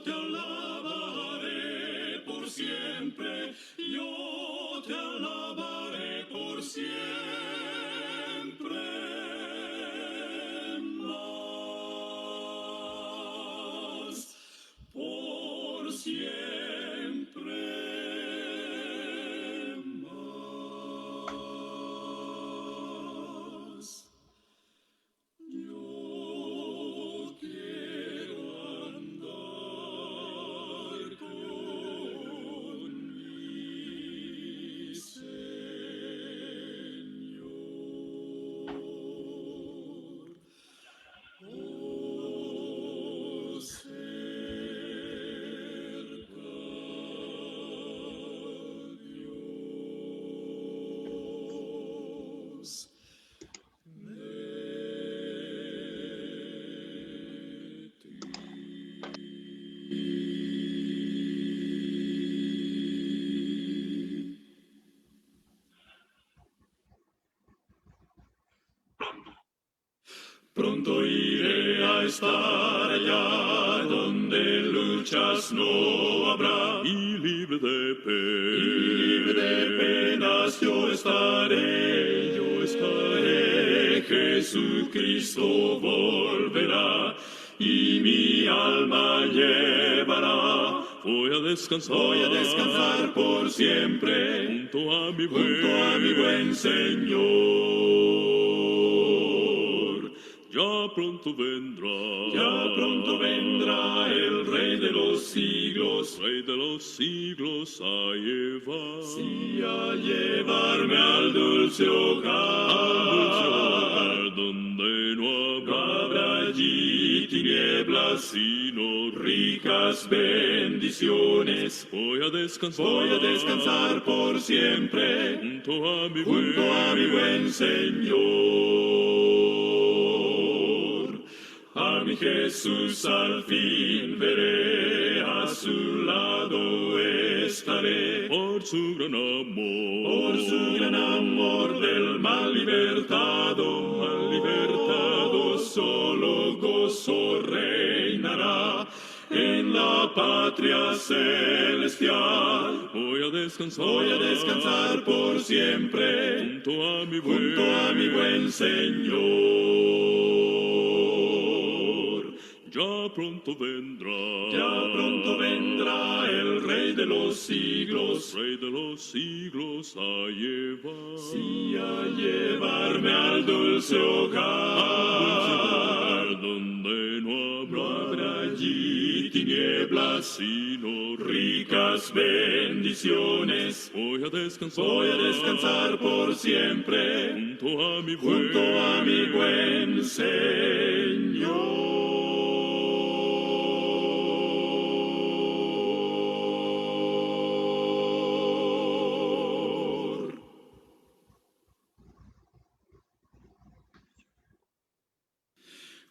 te alabaré por siempre, yo te alabaré por siempre más, por siempre más. Yo quiero andar con mi Señor. Oh, cerca Dios de ti. Pronto iré a estar allá donde luchas no habrá, y libre de penas yo estaré, Jesucristo volverá y mi alma llevará. Voy a descansar Por siempre junto a mi buen Señor. Ya pronto vendrá el Rey de los siglos, a llevar, y a llevarme al dulce hogar, donde no habrá allí tinieblas, sino ricas bendiciones. Voy a descansar por siempre junto a mi buen Señor. A mi Jesús al fin veré, a su lado estaré. Por su gran amor del mal libertado, solo gozo reinará en la patria celestial. Voy a descansar por siempre junto a mi buen Señor. Ya pronto vendrá el Rey de los siglos, a llevar, y a llevarme al dulce hogar, donde no habrá allí tinieblas, sino ricas bendiciones. Voy a descansar por siempre junto a mi buen Señor.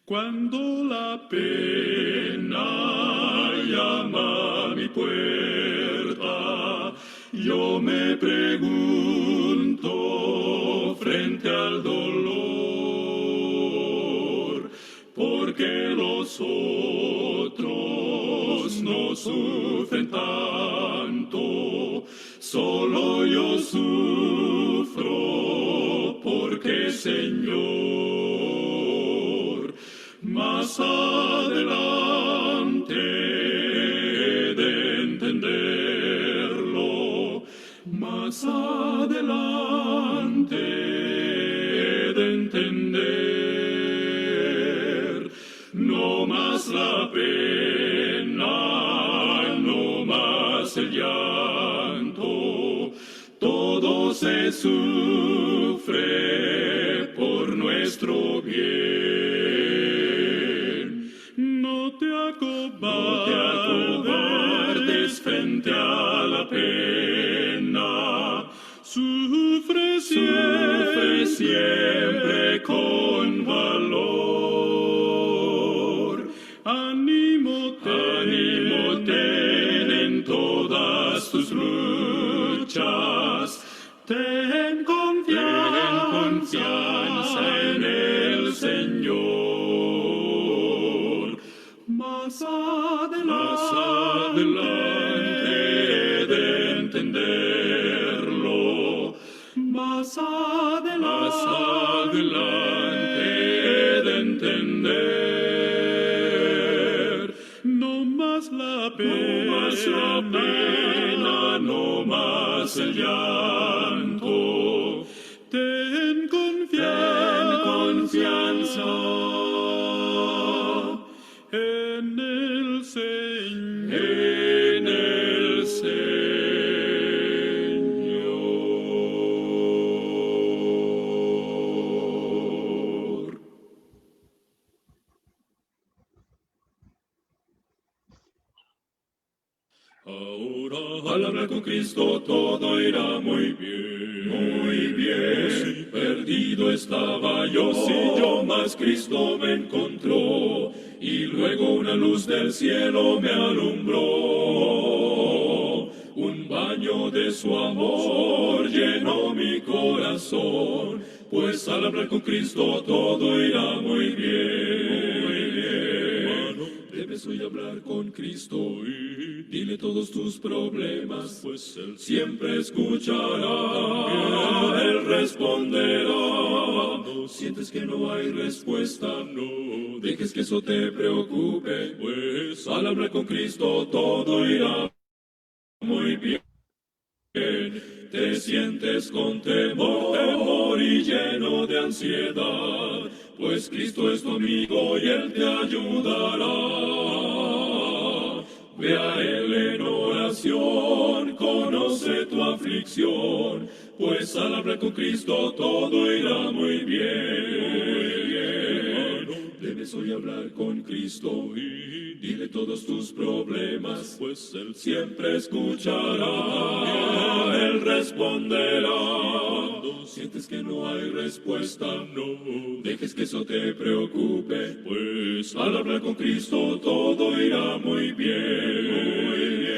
Cuando la pena llama a mi puerta, yo me pregunto frente al dolor, ¿por qué los otros no sufren tanto? Solo yo sufro, porque Señor, más adelante he de entenderlo, más adelante he de entender. No más la pena, no más el llanto, todo se sufre por nuestro bien. No te acobardes frente a la pena, sufre siempre con valor. Ánimo ten en todas tus luchas, ten confianza en el Señor. Más adelante adelante de entenderlo, más adelante de entender, no más la pena, no más el llanto, ten confianza en el Señor. En el Señor. Ahora al hablar con Cristo todo irá muy bien, muy bien. Si perdido estaba yo, mas Cristo me encontró y luego una luz del cielo me alumbró. Un baño de su amor llenó mi corazón, pues al hablar con Cristo todo irá muy bien, muy bien. Debes hoy hablar con Cristo y dile todos tus problemas, pues Él siempre escuchará, Él responderá. Cuando sientes que no hay respuesta, no dejes que eso te preocupe, pues al hablar con Cristo todo irá muy bien. Te sientes con temor y lleno de ansiedad, pues Cristo es tu amigo y Él te ayudará. Ve a Él en oración, conoce tu aflicción, pues al hablar con Cristo todo irá muy bien. Debes hoy hablar con Cristo y dile todos tus problemas, pues Él siempre escuchará, Él responderá. Cuando sientes que no hay respuesta, no dejes que eso te preocupe, pues al hablar con Cristo todo irá muy bien, muy bien.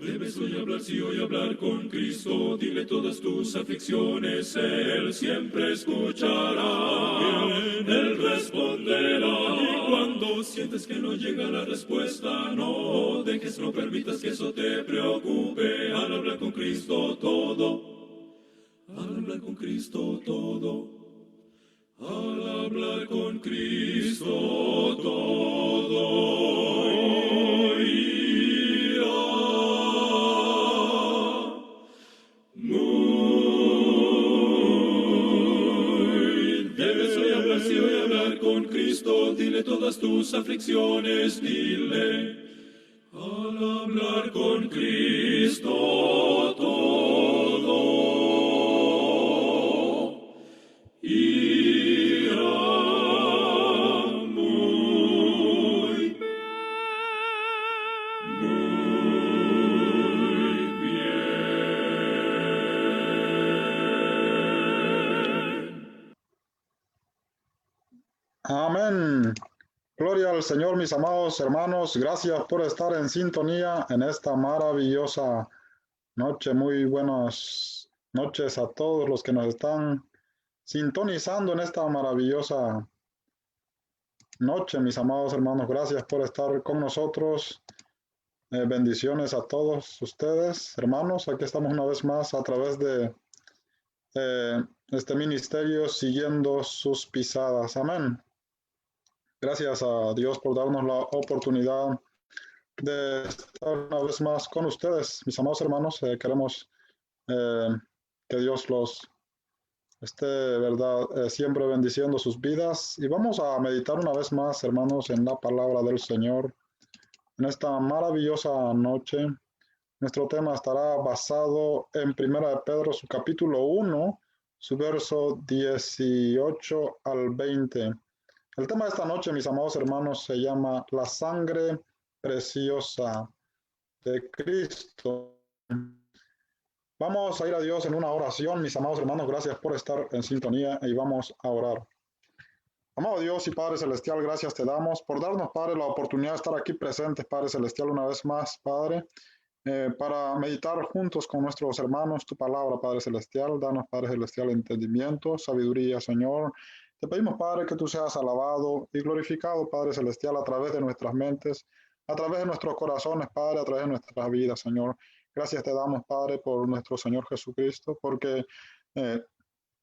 Debes hoy hablar, sí, hoy hablar con Cristo, dile todas tus aflicciones, Él siempre escuchará, Él responderá. Y cuando sientes que no llega la respuesta, no dejes, no permitas que eso te preocupe, al hablar con Cristo todo, al hablar con Cristo todo, al hablar con Cristo todo irá muy. Debes hoy hablar, sí, hoy hablar con Cristo, dile todas tus aflicciones, dile, al hablar con Cristo todo irá muy bien, muy bien. Amén. Gloria al Señor, mis amados hermanos. Gracias por estar en sintonía en esta maravillosa noche. Muy buenas noches a todos los que nos están sintonizando en esta maravillosa noche, mis amados hermanos. Gracias por estar con nosotros. Bendiciones a todos ustedes, hermanos. Aquí estamos una vez más a través de este ministerio, siguiendo sus pisadas. Amén. Gracias a Dios por darnos la oportunidad de estar una vez más con ustedes, mis amados hermanos. Queremos que Dios los esté, verdad, siempre bendiciendo sus vidas. Y vamos a meditar una vez más, hermanos, en la palabra del Señor. En esta maravillosa noche, nuestro tema estará basado en 1 de Pedro, su capítulo 1, su verso 18 al 20. El tema de esta noche, mis amados hermanos, se llama la sangre preciosa de Cristo. Vamos a ir a Dios en una oración, mis amados hermanos. Gracias por estar en sintonía y vamos a orar. Amado Dios y Padre Celestial, gracias te damos por darnos, Padre, la oportunidad de estar aquí presentes, Padre Celestial, una vez más, Padre, para meditar juntos con nuestros hermanos tu palabra, Padre Celestial. Danos, Padre Celestial, entendimiento, sabiduría, Señor. Te pedimos, Padre, que tú seas alabado y glorificado, Padre Celestial, a través de nuestras mentes, a través de nuestros corazones, Padre, a través de nuestras vidas, Señor. Gracias te damos, Padre, por nuestro Señor Jesucristo, porque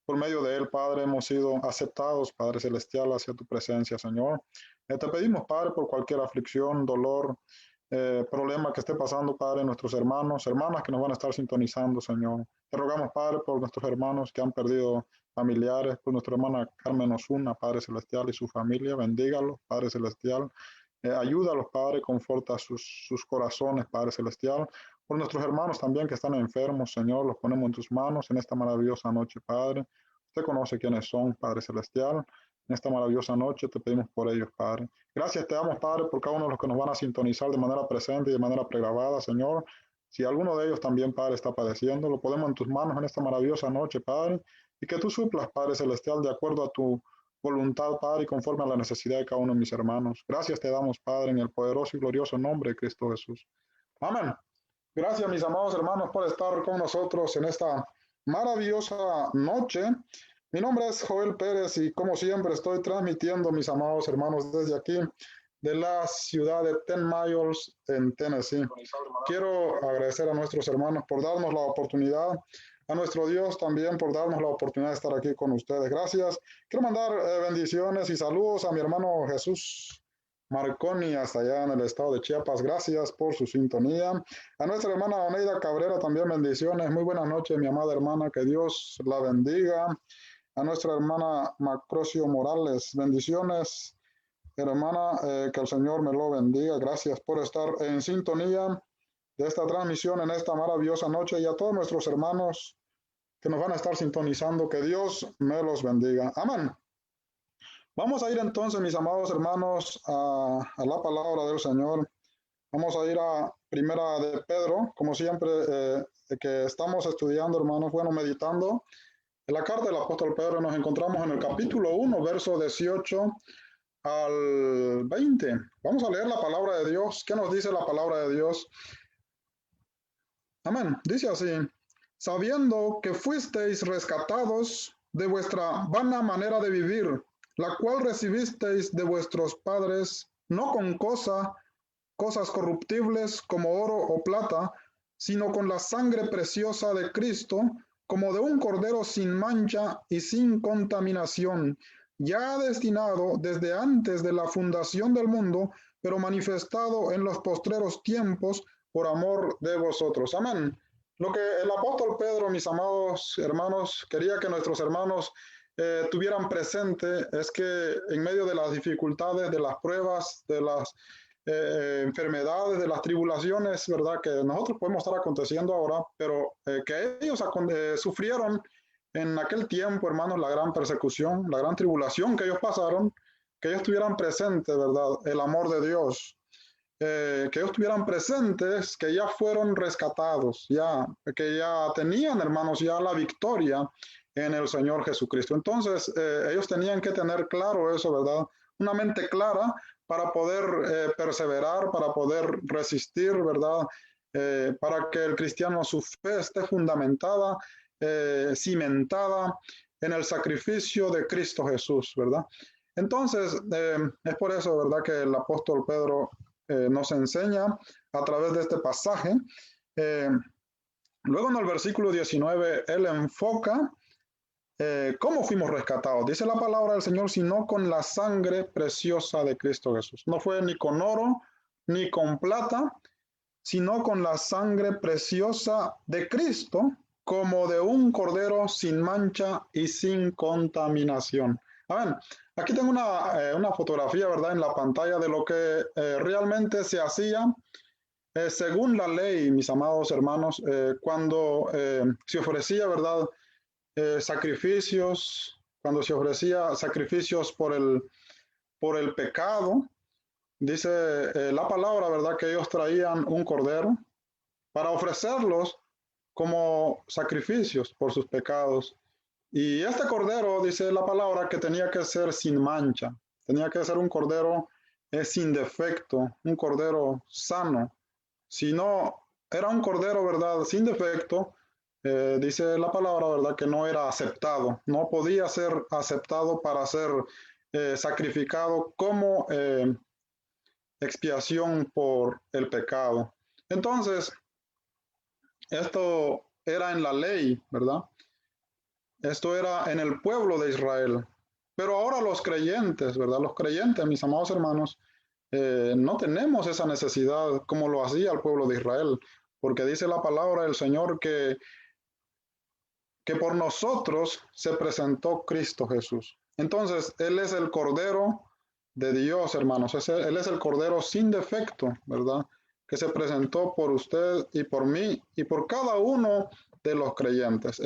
por medio de Él, Padre, hemos sido aceptados, Padre Celestial, hacia tu presencia, Señor. Te pedimos, Padre, por cualquier aflicción, dolor, problema que esté pasando, Padre, nuestros hermanos, hermanas que nos van a estar sintonizando, Señor. Te rogamos, Padre, por nuestros hermanos que han perdido familiares, por nuestra hermana Carmen Osuna, Padre Celestial, y su familia. Bendígalos, Padre Celestial. Ayúdalos, Padre, conforta sus corazones, Padre Celestial. Por nuestros hermanos también que están enfermos, Señor, los ponemos en tus manos en esta maravillosa noche, Padre. Usted conoce quiénes son, Padre Celestial. En esta maravillosa noche te pedimos por ellos, Padre. Gracias te damos, Padre, por cada uno de los que nos van a sintonizar de manera presente y de manera pregrabada, Señor. Si alguno de ellos también, Padre, está padeciendo, lo ponemos en tus manos en esta maravillosa noche, Padre. Y que tú suplas, Padre Celestial, de acuerdo a tu voluntad, Padre, y conforme a la necesidad de cada uno de mis hermanos. Gracias te damos, Padre, en el poderoso y glorioso nombre de Cristo Jesús. Amén. Gracias, mis amados hermanos, por estar con nosotros en esta maravillosa noche. Mi nombre es Joel Pérez y como siempre estoy transmitiendo, mis amados hermanos, desde aquí, de la ciudad de Ten Miles, en Tennessee. Quiero agradecer a nuestros hermanos por darnos la oportunidad, a nuestro Dios también por darnos la oportunidad de estar aquí con ustedes. Gracias. Quiero mandar bendiciones y saludos a mi hermano Jesús Marconi, hasta allá en el estado de Chiapas. Gracias por su sintonía. A nuestra hermana Oneida Cabrera también bendiciones. Muy buenas noches, mi amada hermana. Que Dios la bendiga. A nuestra hermana Macrocio Morales, bendiciones. Hermana, que el Señor me lo bendiga. Gracias por estar en sintonía de esta transmisión en esta maravillosa noche. Y a todos nuestros hermanos que nos van a estar sintonizando, que Dios me los bendiga. Amén. Vamos a ir entonces, mis amados hermanos, a la palabra del Señor. Vamos a ir a Primera de Pedro, como siempre, que estamos estudiando, hermanos, bueno, meditando. En la carta del apóstol Pedro nos encontramos en el capítulo 1, verso 18 al 20. Vamos a leer la palabra de Dios. ¿Qué nos dice la palabra de Dios? Amén. Dice así: sabiendo que fuisteis rescatados de vuestra vana manera de vivir, la cual recibisteis de vuestros padres, no con cosas corruptibles como oro o plata, sino con la sangre preciosa de Cristo, como de un cordero sin mancha y sin contaminación, ya destinado desde antes de la fundación del mundo, pero manifestado en los postreros tiempos por amor de vosotros. Amén. Lo que el apóstol Pedro, mis amados hermanos, quería que nuestros hermanos tuvieran presente es que en medio de las dificultades, de las pruebas, de las enfermedades, de las tribulaciones, ¿verdad? Que nosotros podemos estar aconteciendo ahora, pero que ellos sufrieron en aquel tiempo, hermanos, la gran persecución, la gran tribulación que ellos pasaron, que ellos tuvieran presente, ¿verdad? El amor de Dios. Que ellos tuvieran presentes que ya fueron rescatados, que ya tenían, hermanos, ya la victoria en el Señor Jesucristo. Entonces, ellos tenían que tener claro eso, ¿verdad? Una mente clara para poder perseverar, para poder resistir, ¿verdad? Para que el cristiano, su fe esté fundamentada, cimentada en el sacrificio de Cristo Jesús, ¿verdad? Entonces, es por eso, ¿verdad?, que el apóstol Pedro nos enseña a través de este pasaje. Luego en el versículo 19, él enfoca cómo fuimos rescatados. Dice la palabra del Señor, sino con la sangre preciosa de Cristo Jesús. No fue ni con oro, ni con plata, sino con la sangre preciosa de Cristo, como de un cordero sin mancha y sin contaminación. Amén. Aquí tengo una fotografía, ¿verdad?, en la pantalla de lo que realmente se hacía según la ley, mis amados hermanos, cuando se ofrecía, ¿verdad?, sacrificios, cuando se ofrecía sacrificios por el pecado. Dice la palabra, ¿verdad?, que ellos traían un cordero para ofrecerlos como sacrificios por sus pecados. Y este cordero, dice la palabra, que tenía que ser sin mancha, tenía que ser un cordero sin defecto, un cordero sano. Si no era un cordero, ¿verdad?, sin defecto, dice la palabra, ¿verdad?, que no era aceptado, no podía ser aceptado para ser sacrificado como expiación por el pecado. Entonces, esto era en la ley, ¿verdad? Esto era en el pueblo de Israel. Pero ahora los creyentes, ¿verdad? Los creyentes, mis amados hermanos, no tenemos esa necesidad como lo hacía el pueblo de Israel, porque dice la palabra del Señor que por nosotros se presentó Cristo Jesús. Entonces, Él es el Cordero de Dios, hermanos. Él es el Cordero sin defecto, ¿verdad? Que se presentó por usted y por mí y por cada uno de los creyentes.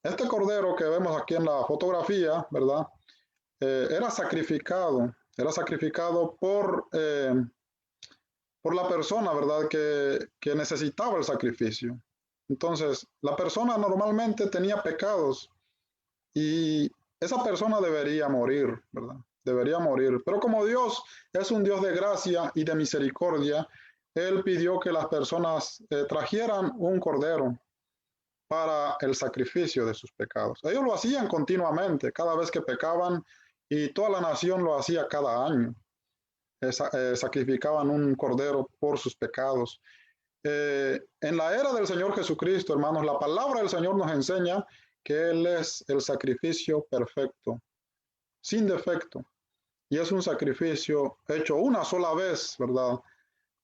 Este Cordero que vemos aquí en la fotografía, ¿verdad? Era sacrificado por la persona, ¿verdad? Que necesitaba el sacrificio. Entonces, la persona normalmente tenía pecados y esa persona debería morir, ¿verdad? Debería morir. Pero como Dios es un Dios de gracia y de misericordia, Él pidió que las personas trajeran un cordero para el sacrificio de sus pecados. Ellos lo hacían continuamente, cada vez que pecaban, y toda la nación lo hacía cada año. Sacrificaban un cordero por sus pecados. En la era del Señor Jesucristo, hermanos, la palabra del Señor nos enseña que Él es el sacrificio perfecto, sin defecto. Y es un sacrificio hecho una sola vez, ¿verdad?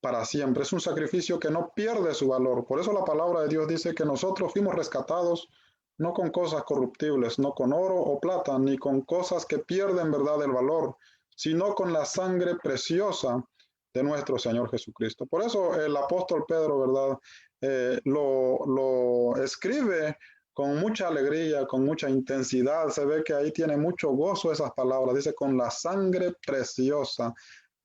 Para siempre. Es un sacrificio que no pierde su valor. Por eso la palabra de Dios dice que nosotros fuimos rescatados no con cosas corruptibles, no con oro o plata, ni con cosas que pierden, ¿verdad?, el valor, sino con la sangre preciosa de nuestro Señor Jesucristo. Por eso el apóstol Pedro, ¿verdad?, lo escribe con mucha alegría, con mucha intensidad. Se ve que ahí tiene mucho gozo esas palabras. Dice, con la sangre preciosa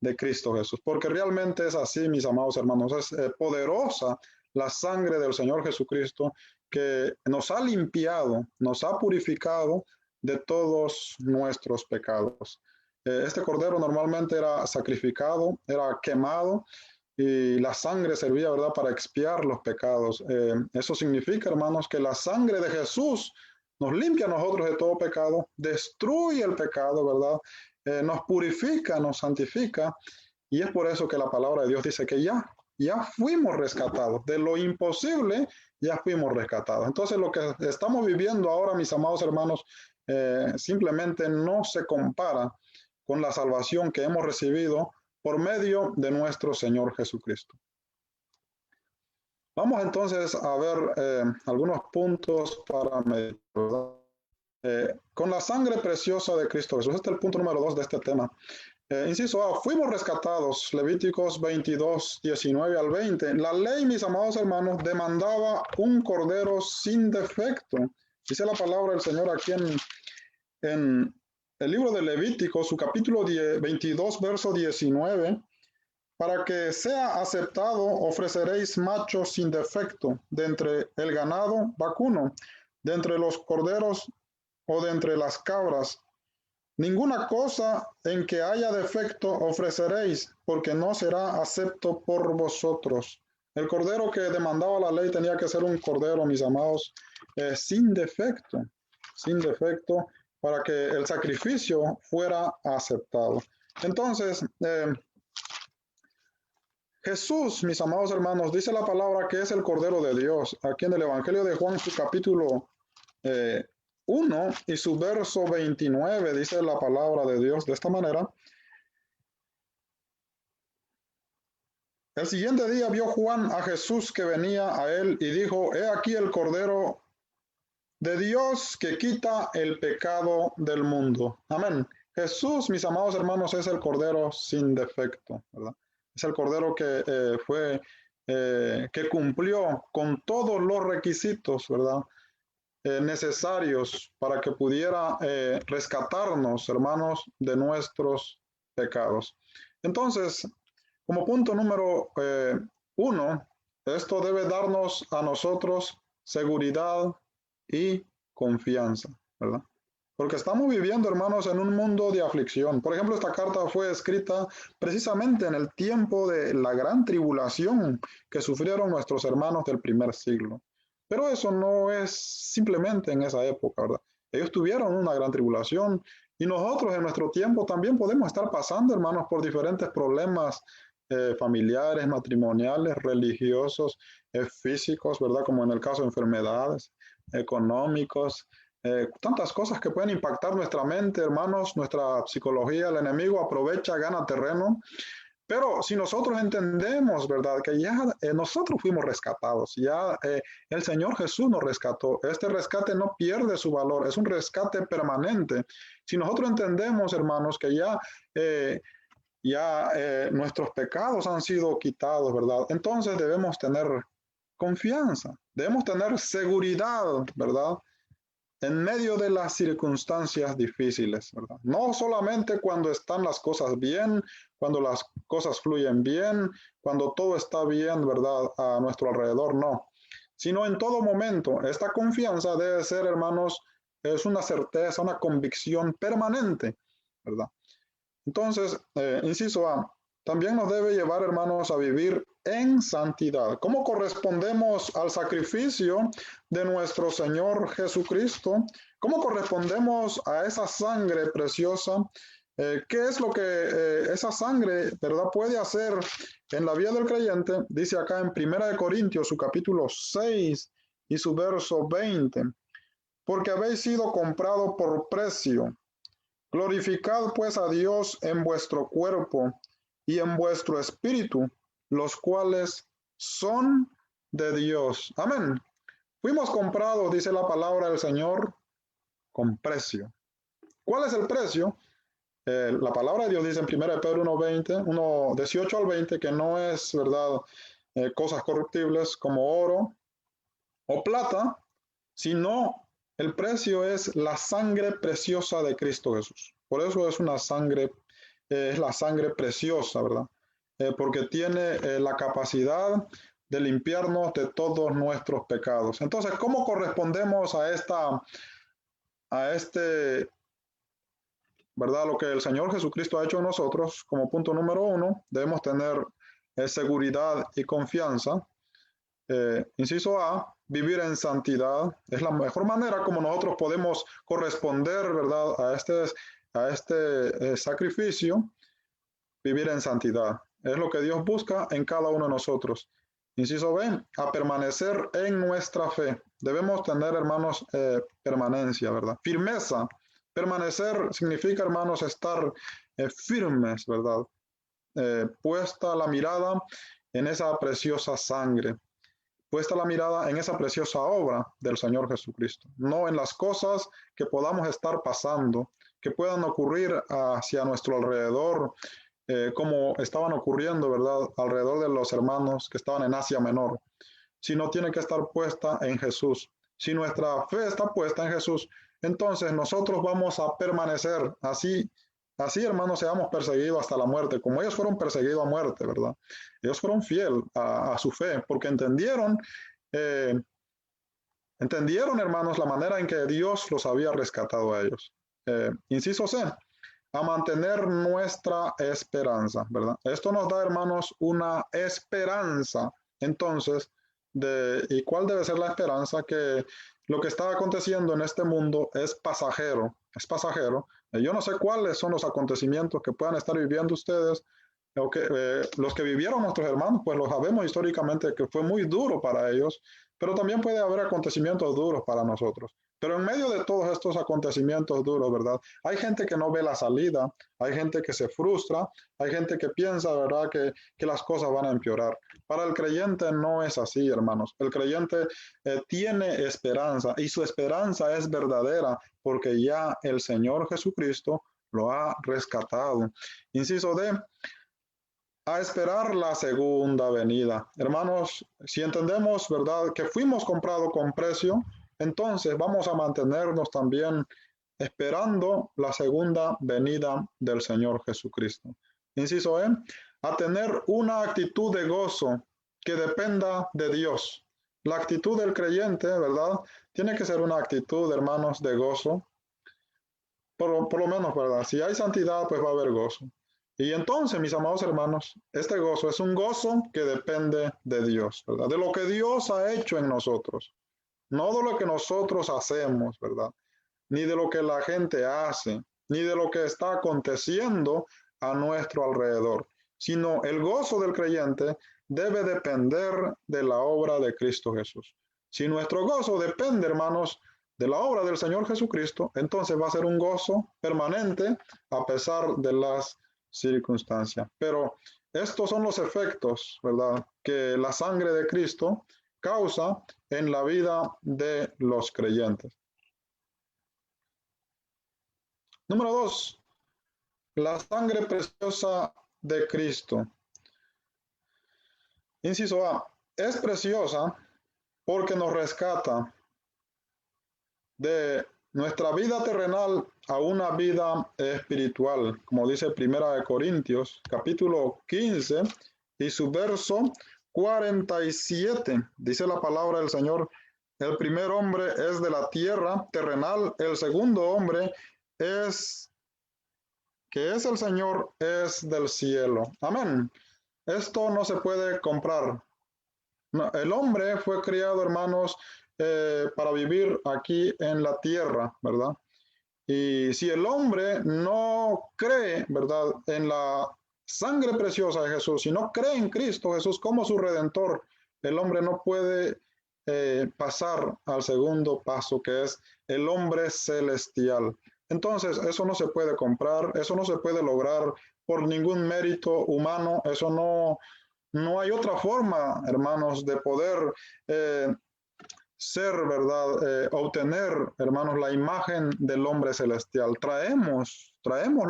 de Cristo Jesús. Porque realmente es así, mis amados hermanos. Es poderosa la sangre del Señor Jesucristo que nos ha limpiado, nos ha purificado de todos nuestros pecados. Este cordero normalmente era sacrificado, era quemado y la sangre servía, ¿verdad?, para expiar los pecados. Eso significa, hermanos, que la sangre de Jesús nos limpia a nosotros de todo pecado, destruye el pecado, ¿verdad? Nos purifica, nos santifica, y es por eso que la palabra de Dios dice que ya fuimos rescatados. De lo imposible, ya fuimos rescatados. Entonces, lo que estamos viviendo ahora, mis amados hermanos, simplemente no se compara con la salvación que hemos recibido por medio de nuestro Señor Jesucristo. Vamos entonces a ver algunos puntos para meditar. Con la sangre preciosa de Cristo Jesús. Este es el punto número 2 de este tema. Inciso A, fuimos rescatados. Levíticos 22, 19 al 20. La ley, mis amados hermanos, demandaba un cordero sin defecto. Dice la palabra del Señor aquí en el libro de Levítico, su capítulo 22, verso 19. Para que sea aceptado, ofreceréis machos sin defecto de entre el ganado vacuno, de entre los corderos o de entre las cabras. Ninguna cosa en que haya defecto ofreceréis, porque no será acepto por vosotros. El cordero que demandaba la ley tenía que ser un cordero, mis amados, sin defecto, para que el sacrificio fuera aceptado. Entonces, Jesús, mis amados hermanos, dice la palabra que es el Cordero de Dios. Aquí en el Evangelio de Juan, su capítulo 1 y su verso 29, dice la palabra de Dios de esta manera. El siguiente día vio Juan a Jesús que venía a él y dijo, he aquí el Cordero de Dios que quita el pecado del mundo. Amén. Jesús, mis amados hermanos, es el Cordero sin defecto, ¿verdad? Es el Cordero que que cumplió con todos los requisitos, ¿verdad?, necesarios para que pudiera rescatarnos, hermanos, de nuestros pecados. Entonces, como punto número 1, esto debe darnos a nosotros seguridad y confianza, ¿verdad? Porque estamos viviendo, hermanos, en un mundo de aflicción. Por ejemplo, esta carta fue escrita precisamente en el tiempo de la gran tribulación que sufrieron nuestros hermanos del primer siglo. Pero eso no es simplemente en esa época, ¿verdad? Ellos tuvieron una gran tribulación Y nosotros en nuestro tiempo también podemos estar pasando, hermanos, por diferentes problemas familiares, matrimoniales, religiosos, físicos, ¿verdad? Como en el caso de enfermedades, económicos, tantas cosas que pueden impactar nuestra mente, hermanos, nuestra psicología. El enemigo aprovecha, gana terreno. Pero si nosotros entendemos, ¿verdad? Que ya nosotros fuimos rescatados, ya el Señor Jesús nos rescató. Este rescate no pierde su valor, es un rescate permanente. Si nosotros entendemos, hermanos, que ya nuestros pecados han sido quitados, ¿verdad? Entonces debemos tener confianza, debemos tener seguridad, ¿verdad? En medio de las circunstancias difíciles, ¿verdad? No solamente cuando están las cosas bien, cuando las cosas fluyen bien, cuando todo está bien, ¿verdad? A nuestro alrededor, no. Sino en todo momento. Esta confianza debe ser, hermanos, es una certeza, una convicción permanente, ¿verdad? Entonces, inciso A, también nos debe llevar, hermanos, a vivir en santidad. ¿Cómo correspondemos al sacrificio de nuestro Señor Jesucristo? ¿Cómo correspondemos a esa sangre preciosa? ¿Qué es lo que esa sangre, verdad, puede hacer en la vida del creyente? Dice acá en 1 Corintios, su capítulo 6 y su verso 20. Porque habéis sido comprado por precio. Glorificad pues a Dios en vuestro cuerpo y en vuestro espíritu, los cuales son de Dios. Amén. Fuimos comprados, dice la palabra del Señor, con precio. ¿Cuál es el precio? La palabra de Dios dice en 1 Pedro 1:20, 18 al 20, que no es, ¿verdad?, cosas corruptibles como oro o plata, sino el precio es la sangre preciosa de Cristo Jesús. Por eso es una sangre, es la sangre preciosa, ¿verdad? Porque tiene la capacidad de limpiarnos de todos nuestros pecados. Entonces, ¿cómo correspondemos a este, ¿verdad? Lo que el Señor Jesucristo ha hecho en nosotros? Como punto número 1, debemos tener seguridad y confianza. Inciso A, vivir en santidad. Es la mejor manera como nosotros podemos corresponder, ¿verdad?, a este sacrificio, vivir en santidad. Es lo que Dios busca en cada uno de nosotros. Inciso B, a permanecer en nuestra fe. Debemos tener, hermanos, permanencia, ¿verdad? Firmeza. Permanecer significa, hermanos, estar firmes, ¿verdad? Puesta la mirada en esa preciosa sangre. Puesta la mirada en esa preciosa obra del Señor Jesucristo, no en las cosas que podamos estar pasando, que puedan ocurrir hacia nuestro alrededor, como estaban ocurriendo, ¿verdad?, alrededor de los hermanos que estaban en Asia Menor, sino tiene que estar puesta en Jesús. Si nuestra fe está puesta en Jesús, entonces nosotros vamos a permanecer así. Así, hermanos, seamos perseguidos hasta la muerte, como ellos fueron perseguidos a muerte, ¿verdad? Ellos fueron fieles a su fe, porque entendieron, hermanos, la manera en que Dios los había rescatado a ellos. Inciso C, a mantener nuestra esperanza, ¿verdad? Esto nos da, hermanos, una esperanza. Entonces, ¿y cuál debe ser la esperanza? Que lo que está aconteciendo en este mundo es pasajero, es pasajero. Yo no sé cuáles son los acontecimientos que puedan estar viviendo ustedes, o que, los que vivieron nuestros hermanos, pues lo sabemos históricamente que fue muy duro para ellos, pero también puede haber acontecimientos duros para nosotros. Pero en medio de todos estos acontecimientos duros, ¿verdad? Hay gente que no ve la salida, hay gente que se frustra, hay gente que piensa, ¿verdad?, que las cosas van a empeorar. Para el creyente no es así, hermanos. El creyente tiene esperanza y su esperanza es verdadera porque ya el Señor Jesucristo lo ha rescatado. Inciso D, a esperar la segunda venida. Hermanos, si entendemos, ¿verdad?, que fuimos comprados con precio, entonces vamos a mantenernos también esperando la segunda venida del Señor Jesucristo. Inciso E, a tener una actitud de gozo que dependa de Dios. La actitud del creyente, ¿verdad?, tiene que ser una actitud, hermanos, de gozo. Por lo menos, ¿verdad? Si hay santidad, pues va a haber gozo. Y entonces, mis amados hermanos, este gozo es un gozo que depende de Dios, ¿verdad? De lo que Dios ha hecho en nosotros. No de lo que nosotros hacemos, ¿verdad? Ni de lo que la gente hace. ni de lo que está aconteciendo a nuestro alrededor, sino el gozo del creyente debe depender de la obra de Cristo Jesús. Si nuestro gozo depende, hermanos, de la obra del Señor Jesucristo, entonces va a ser un gozo permanente a pesar de las circunstancias. Pero estos son los efectos, ¿verdad?, que la sangre de Cristo causa en la vida de los creyentes. Número 2, la sangre preciosa de Cristo. Inciso A, es preciosa porque nos rescata de nuestra vida terrenal a una vida espiritual, como dice 1 Corintios, capítulo 15 y su verso 47. Dice la palabra del Señor: el primer hombre es de la tierra terrenal, el segundo hombre que es el Señor, es del cielo. Amén. Esto no se puede comprar. No, el hombre fue criado, hermanos, para vivir aquí en la tierra, ¿verdad? Y si el hombre no cree, ¿verdad?, en la sangre preciosa de Jesús, si no cree en Cristo Jesús como su redentor, el hombre no puede pasar al segundo paso, que es el hombre celestial. Entonces, eso no se puede comprar, eso no se puede lograr por ningún mérito humano, eso no hay otra forma, hermanos, de poder ser, ¿verdad?, obtener, hermanos, la imagen del hombre celestial. Traemos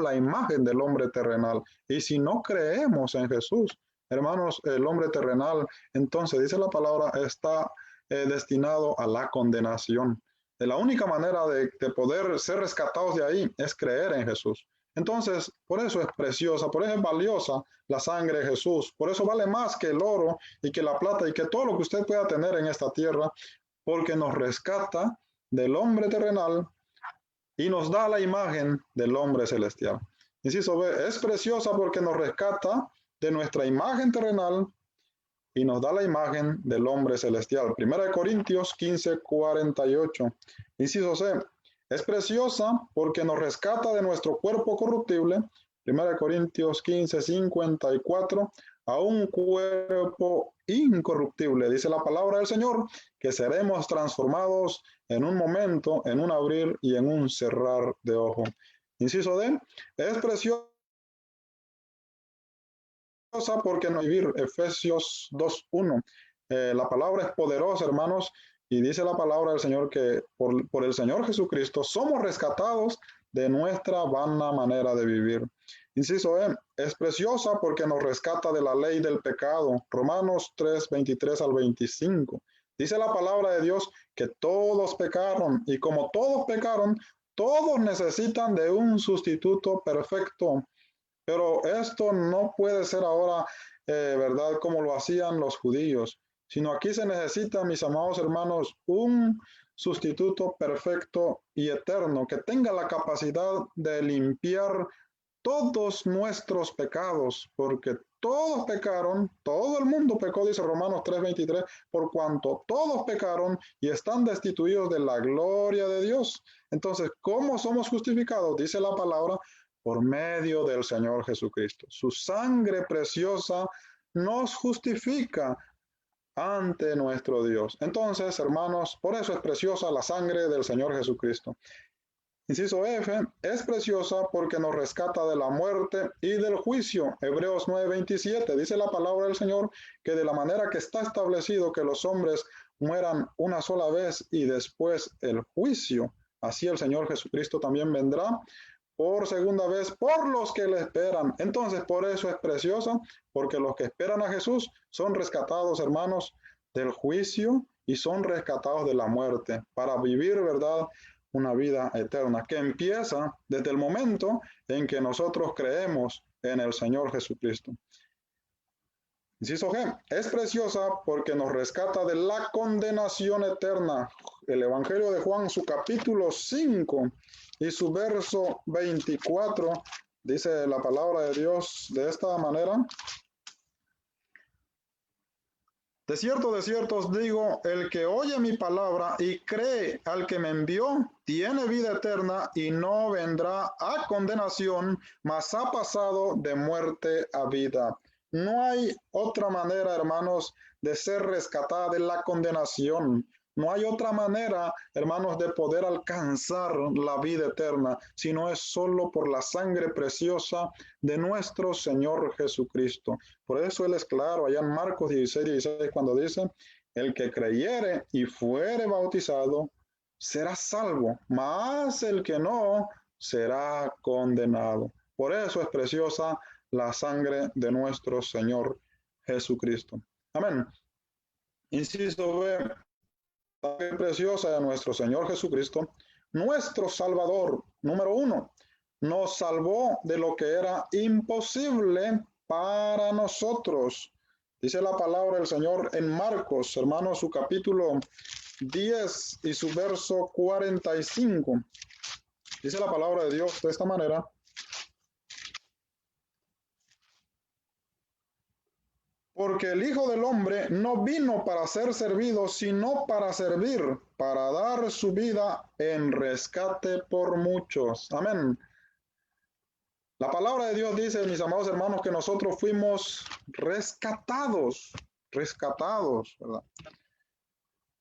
la imagen del hombre terrenal. Y si no creemos en Jesús, hermanos, el hombre terrenal, entonces dice la palabra, está destinado a la condenación. La única manera de poder ser rescatados de ahí es creer en Jesús. Entonces, por eso es preciosa, por eso es valiosa la sangre de Jesús. Por eso vale más que el oro y que la plata y que todo lo que usted pueda tener en esta tierra, porque nos rescata del hombre terrenal y nos da la imagen del hombre celestial. Inciso B, es preciosa porque nos rescata de nuestra imagen terrenal y nos da la imagen del hombre celestial. 1 Corintios 15, 48. Inciso C, es preciosa porque nos rescata de nuestro cuerpo corruptible. 1 Corintios 15, 54. A un cuerpo incorruptible, dice la palabra del Señor, que seremos transformados en un momento, en un abrir y en un cerrar de ojo. Inciso D, es preciosa porque no vivir. Efesios 2:1. La palabra es poderosa, hermanos, y dice la palabra del Señor que por el Señor Jesucristo somos rescatados de nuestra vana manera de vivir. Inciso E, es preciosa porque nos rescata de la ley del pecado. Romanos 3, 23 al 25. Dice la palabra de Dios que todos pecaron, y como todos pecaron, todos necesitan de un sustituto perfecto. Pero esto no puede ser ahora, ¿verdad?, como lo hacían los judíos, sino aquí se necesita, mis amados hermanos, un sustituto perfecto y eterno que tenga la capacidad de limpiar todos nuestros pecados, porque todos pecaron, todo el mundo pecó, dice Romanos 3:23, por cuanto todos pecaron y están destituidos de la gloria de Dios. Entonces, ¿cómo somos justificados? Dice la palabra, por medio del Señor Jesucristo. Su sangre preciosa nos justifica ante nuestro Dios. Entonces, hermanos, por eso es preciosa la sangre del Señor Jesucristo. Inciso F, es preciosa porque nos rescata de la muerte y del juicio. Hebreos 9:27, dice la palabra del Señor que de la manera que está establecido que los hombres mueran una sola vez y después el juicio, así el Señor Jesucristo también vendrá por segunda vez por los que le esperan. Entonces, por eso es preciosa, porque los que esperan a Jesús son rescatados, hermanos, del juicio y son rescatados de la muerte para vivir, ¿verdad?, una vida eterna que empieza desde el momento en que nosotros creemos en el Señor Jesucristo. Inciso G, es preciosa porque nos rescata de la condenación eterna. El Evangelio de Juan, su capítulo 5 y su verso 24, dice la palabra de Dios de esta manera. de cierto os digo, el que oye mi palabra y cree al que me envió, tiene vida eterna y no vendrá a condenación, mas ha pasado de muerte a vida. No hay otra manera, hermanos, de ser rescatada de la condenación. No hay otra manera, hermanos, de poder alcanzar la vida eterna, sino es solo por la sangre preciosa de nuestro Señor Jesucristo. Por eso Él es claro, allá en Marcos 16, cuando dice, el que creyere y fuere bautizado, será salvo, mas el que no, será condenado. Por eso es preciosa la sangre de nuestro Señor Jesucristo. Amén. Inciso B, sangre preciosa de nuestro Señor Jesucristo, nuestro Salvador, número 1, nos salvó de lo que era imposible para nosotros. Dice la palabra del Señor en Marcos, hermanos, su capítulo 10 y su verso 45. Dice la palabra de Dios de esta manera. Porque el Hijo del Hombre no vino para ser servido, sino para servir, para dar su vida en rescate por muchos. Amén. La palabra de Dios dice, mis amados hermanos, que nosotros fuimos rescatados, ¿verdad?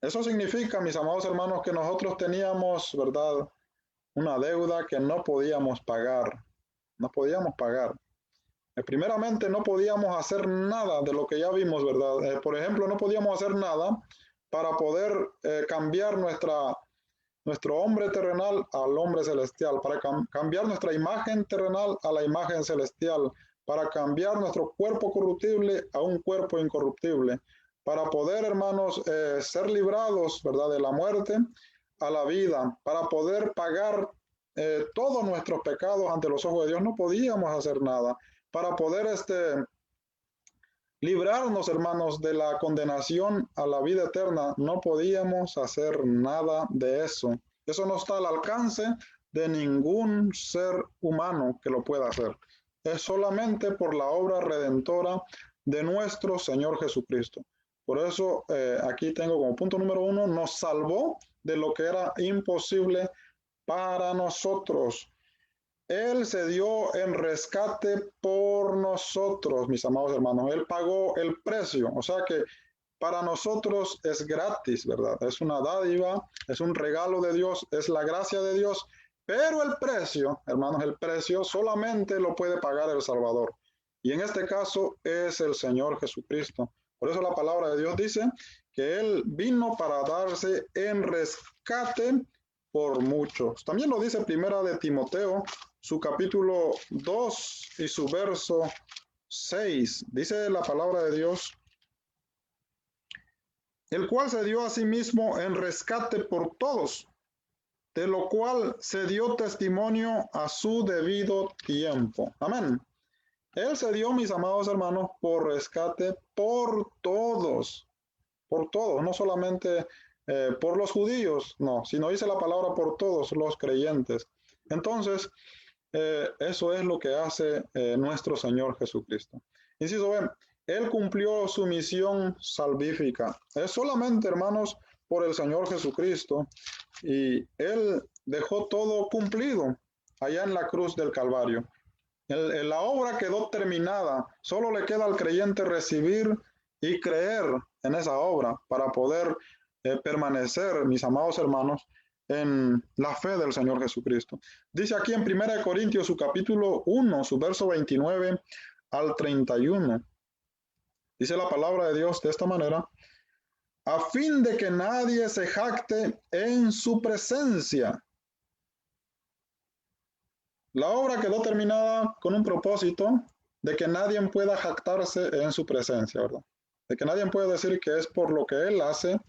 Eso significa, mis amados hermanos, que nosotros teníamos, ¿verdad?, una deuda que no podíamos pagar. Primeramente, no podíamos hacer nada de lo que ya vimos, ¿verdad? Por ejemplo, no podíamos hacer nada para poder cambiar nuestro hombre terrenal al hombre celestial, para cambiar nuestra imagen terrenal a la imagen celestial, para cambiar nuestro cuerpo corruptible a un cuerpo incorruptible, para poder, hermanos, ser librados, ¿verdad?, de la muerte a la vida, para poder pagar todos nuestros pecados ante los ojos de Dios. No podíamos hacer nada. Para poder librarnos, hermanos, de la condenación a la vida eterna, no podíamos hacer nada de eso. Eso no está al alcance de ningún ser humano que lo pueda hacer. Es solamente por la obra redentora de nuestro Señor Jesucristo. Por eso aquí tengo como punto número 1, nos salvó de lo que era imposible para nosotros. Él se dio en rescate por nosotros, mis amados hermanos. Él pagó el precio. O sea que para nosotros es gratis, ¿verdad? Es una dádiva, es un regalo de Dios, es la gracia de Dios. Pero el precio, hermanos, el precio solamente lo puede pagar el Salvador. Y en este caso es el Señor Jesucristo. Por eso la palabra de Dios dice que Él vino para darse en rescate por muchos. También lo dice Primera de Timoteo, su capítulo 2 y su verso 6. Dice la palabra de Dios, el cual se dio a sí mismo en rescate por todos, de lo cual se dio testimonio a su debido tiempo. Amén. Él se dio, mis amados hermanos, por rescate por todos, no solamente por los judíos, no, sino dice la palabra por todos los creyentes. Entonces, eso es lo que hace nuestro Señor Jesucristo. Inciso B, Él cumplió su misión salvífica. Es solamente, hermanos, por el Señor Jesucristo, y Él dejó todo cumplido allá en la cruz del Calvario. La obra quedó terminada, solo le queda al creyente recibir y creer en esa obra para poder permanecer, mis amados hermanos, en la fe del Señor Jesucristo. Dice aquí en 1 Corintios, su capítulo 1, su verso 29 al 31. Dice la palabra de Dios de esta manera, a fin de que nadie se jacte en su presencia. La obra quedó terminada con un propósito de que nadie pueda jactarse en su presencia, ¿verdad? De que nadie pueda decir que es por lo que Él hace,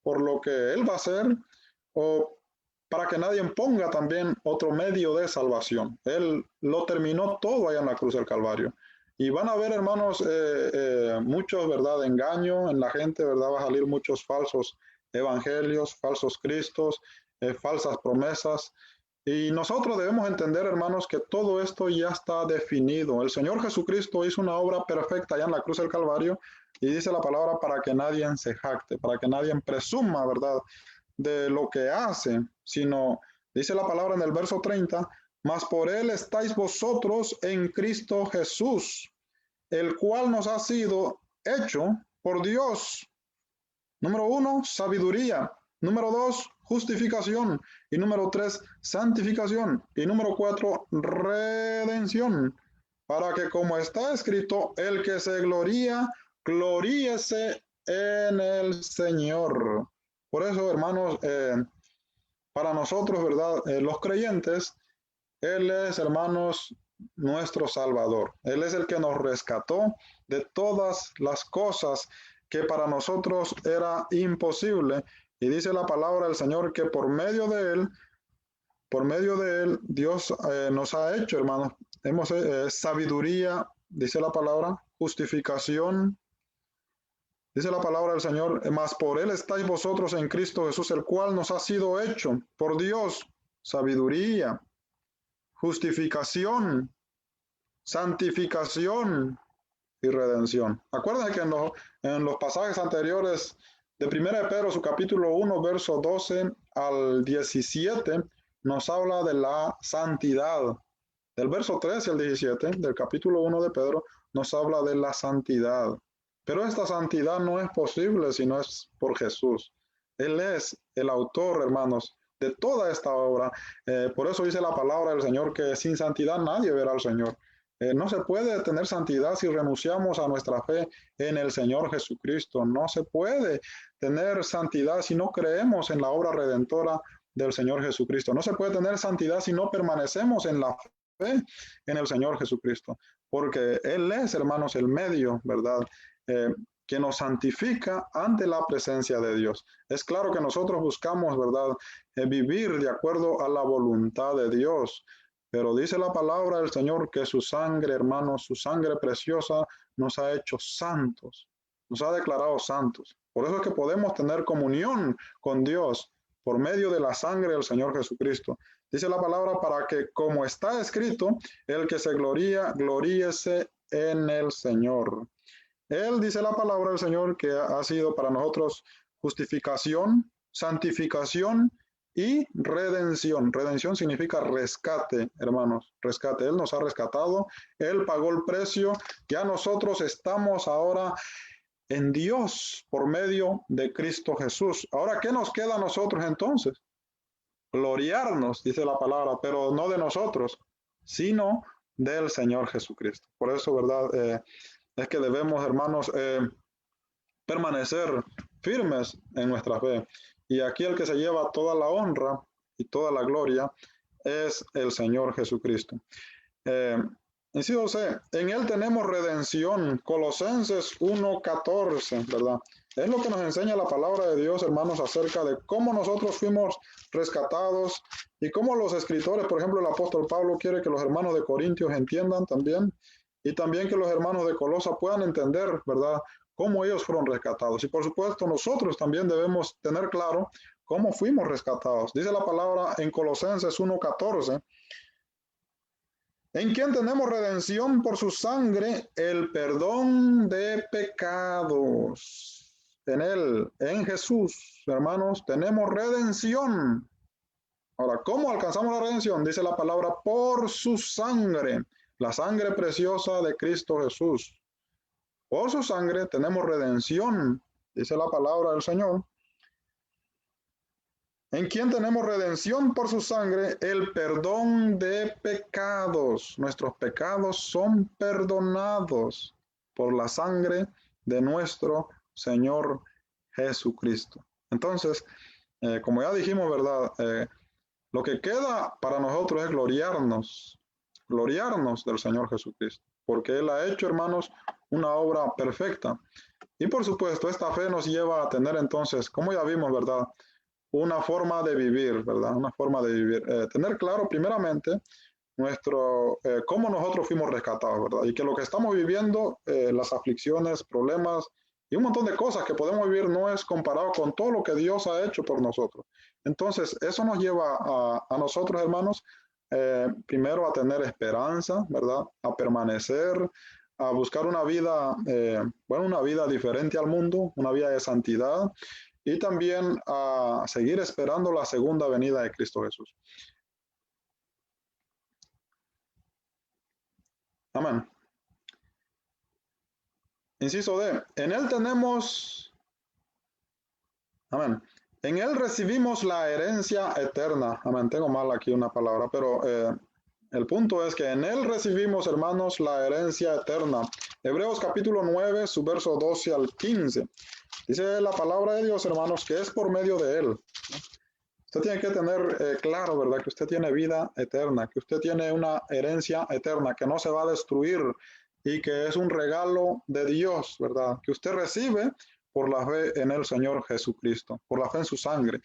por lo que Él va a hacer, o para que nadie ponga también otro medio de salvación. Él lo terminó todo allá en la cruz del Calvario. Y van a haber, hermanos, muchos, ¿verdad?, de engaño en la gente, ¿verdad? Va a salir muchos falsos evangelios, falsos cristos, falsas promesas. Y nosotros debemos entender, hermanos, que todo esto ya está definido. El Señor Jesucristo hizo una obra perfecta allá en la cruz del Calvario. Y dice la palabra para que nadie se jacte, para que nadie presuma, ¿verdad?, de lo que hace, sino, dice la palabra en el verso 30, mas por él estáis vosotros en Cristo Jesús, el cual nos ha sido hecho por Dios. Número 1, sabiduría. Número 2, justificación. Y número 3, santificación. Y número 4, redención. Para que, como está escrito, el que se gloría, gloríese en el Señor. Por eso, hermanos, para nosotros, ¿verdad? Los creyentes, Él es, hermanos, nuestro Salvador. Él es el que nos rescató de todas las cosas que para nosotros era imposible. Y dice la palabra del Señor que por medio de Él, Dios nos ha hecho, hermanos, hemos sabiduría, dice la palabra, justificación. Dice la palabra del Señor, mas por él estáis vosotros en Cristo Jesús, el cual nos ha sido hecho por Dios, sabiduría, justificación, santificación y redención. Acuérdense que en los pasajes anteriores de 1 de Pedro, su capítulo 1, verso 12 al 17, nos habla de la santidad. Del verso 13 al 17 del capítulo 1 de Pedro nos habla de la santidad. Pero esta santidad no es posible si no es por Jesús. Él es el autor, hermanos, de toda esta obra. Por eso dice la palabra del Señor que sin santidad nadie verá al Señor. No se puede tener santidad si renunciamos a nuestra fe en el Señor Jesucristo. No se puede tener santidad si no creemos en la obra redentora del Señor Jesucristo. No se puede tener santidad si no permanecemos en la fe en el Señor Jesucristo. Porque Él es, hermanos, el medio, ¿verdad?, que nos santifica ante la presencia de Dios. Es claro que nosotros buscamos, ¿verdad?, vivir de acuerdo a la voluntad de Dios, pero dice la palabra del Señor que su sangre, hermanos, su sangre preciosa nos ha hecho santos, nos ha declarado santos. Por eso es que podemos tener comunión con Dios por medio de la sangre del Señor Jesucristo. Dice la palabra para que, como está escrito, el que se gloría, gloríese en el Señor. Él, dice la palabra del Señor, que ha sido para nosotros justificación, santificación y redención. Redención significa rescate, hermanos, rescate. Él nos ha rescatado, Él pagó el precio, ya nosotros estamos ahora en Dios por medio de Cristo Jesús. Ahora, ¿qué nos queda a nosotros entonces? Gloriarnos, dice la palabra, pero no de nosotros, sino del Señor Jesucristo. Por eso, ¿verdad?, es que debemos, hermanos, permanecer firmes en nuestra fe. Y aquí el que se lleva toda la honra y toda la gloria es el Señor Jesucristo. Inciso C, en Él tenemos redención, Colosenses 1:14, ¿verdad? Es lo que nos enseña la palabra de Dios, hermanos, acerca de cómo nosotros fuimos rescatados y cómo los escritores, por ejemplo, el apóstol Pablo quiere que los hermanos de Corintios entiendan también, y también que los hermanos de Colosa puedan entender, ¿verdad?, cómo ellos fueron rescatados. Y por supuesto, nosotros también debemos tener claro cómo fuimos rescatados. Dice la palabra en Colosenses 1:14, en quien tenemos redención por su sangre, el perdón de pecados. En Él, en Jesús, hermanos, tenemos redención. Ahora, ¿cómo alcanzamos la redención? Dice la palabra, por su sangre. La sangre preciosa de Cristo Jesús. Por su sangre tenemos redención, dice la palabra del Señor. En quien tenemos redención por su sangre, el perdón de pecados. Nuestros pecados son perdonados por la sangre de nuestro Señor Jesucristo. Entonces, como ya dijimos, ¿verdad?, lo que queda para nosotros es gloriarnos del Señor Jesucristo, porque Él ha hecho, hermanos, una obra perfecta. Y por supuesto, esta fe nos lleva a tener entonces, como ya vimos, ¿verdad?, una forma de vivir, ¿verdad? Una forma de vivir. Tener claro, primeramente, cómo nosotros fuimos rescatados, ¿verdad? Y que lo que estamos viviendo, las aflicciones, problemas y un montón de cosas que podemos vivir no es comparado con todo lo que Dios ha hecho por nosotros. Entonces, eso nos lleva a nosotros, hermanos, primero a tener esperanza, ¿verdad?, a permanecer, a buscar una vida, una vida diferente al mundo, una vida de santidad y también a seguir esperando la segunda venida de Cristo Jesús. Amén. Inciso D, en Él tenemos, amén, en Él recibimos la herencia eterna. Amén, tengo mal aquí una palabra, pero el punto es que en Él recibimos, hermanos, la herencia eterna. Hebreos capítulo 9, su verso 12 al 15. Dice la palabra de Dios, hermanos, que es por medio de Él. Usted tiene que tener claro, ¿verdad? Que usted tiene vida eterna, que usted tiene una herencia eterna que no se va a destruir y que es un regalo de Dios, ¿verdad? Que usted recibe por la fe en el Señor Jesucristo, por la fe en su sangre.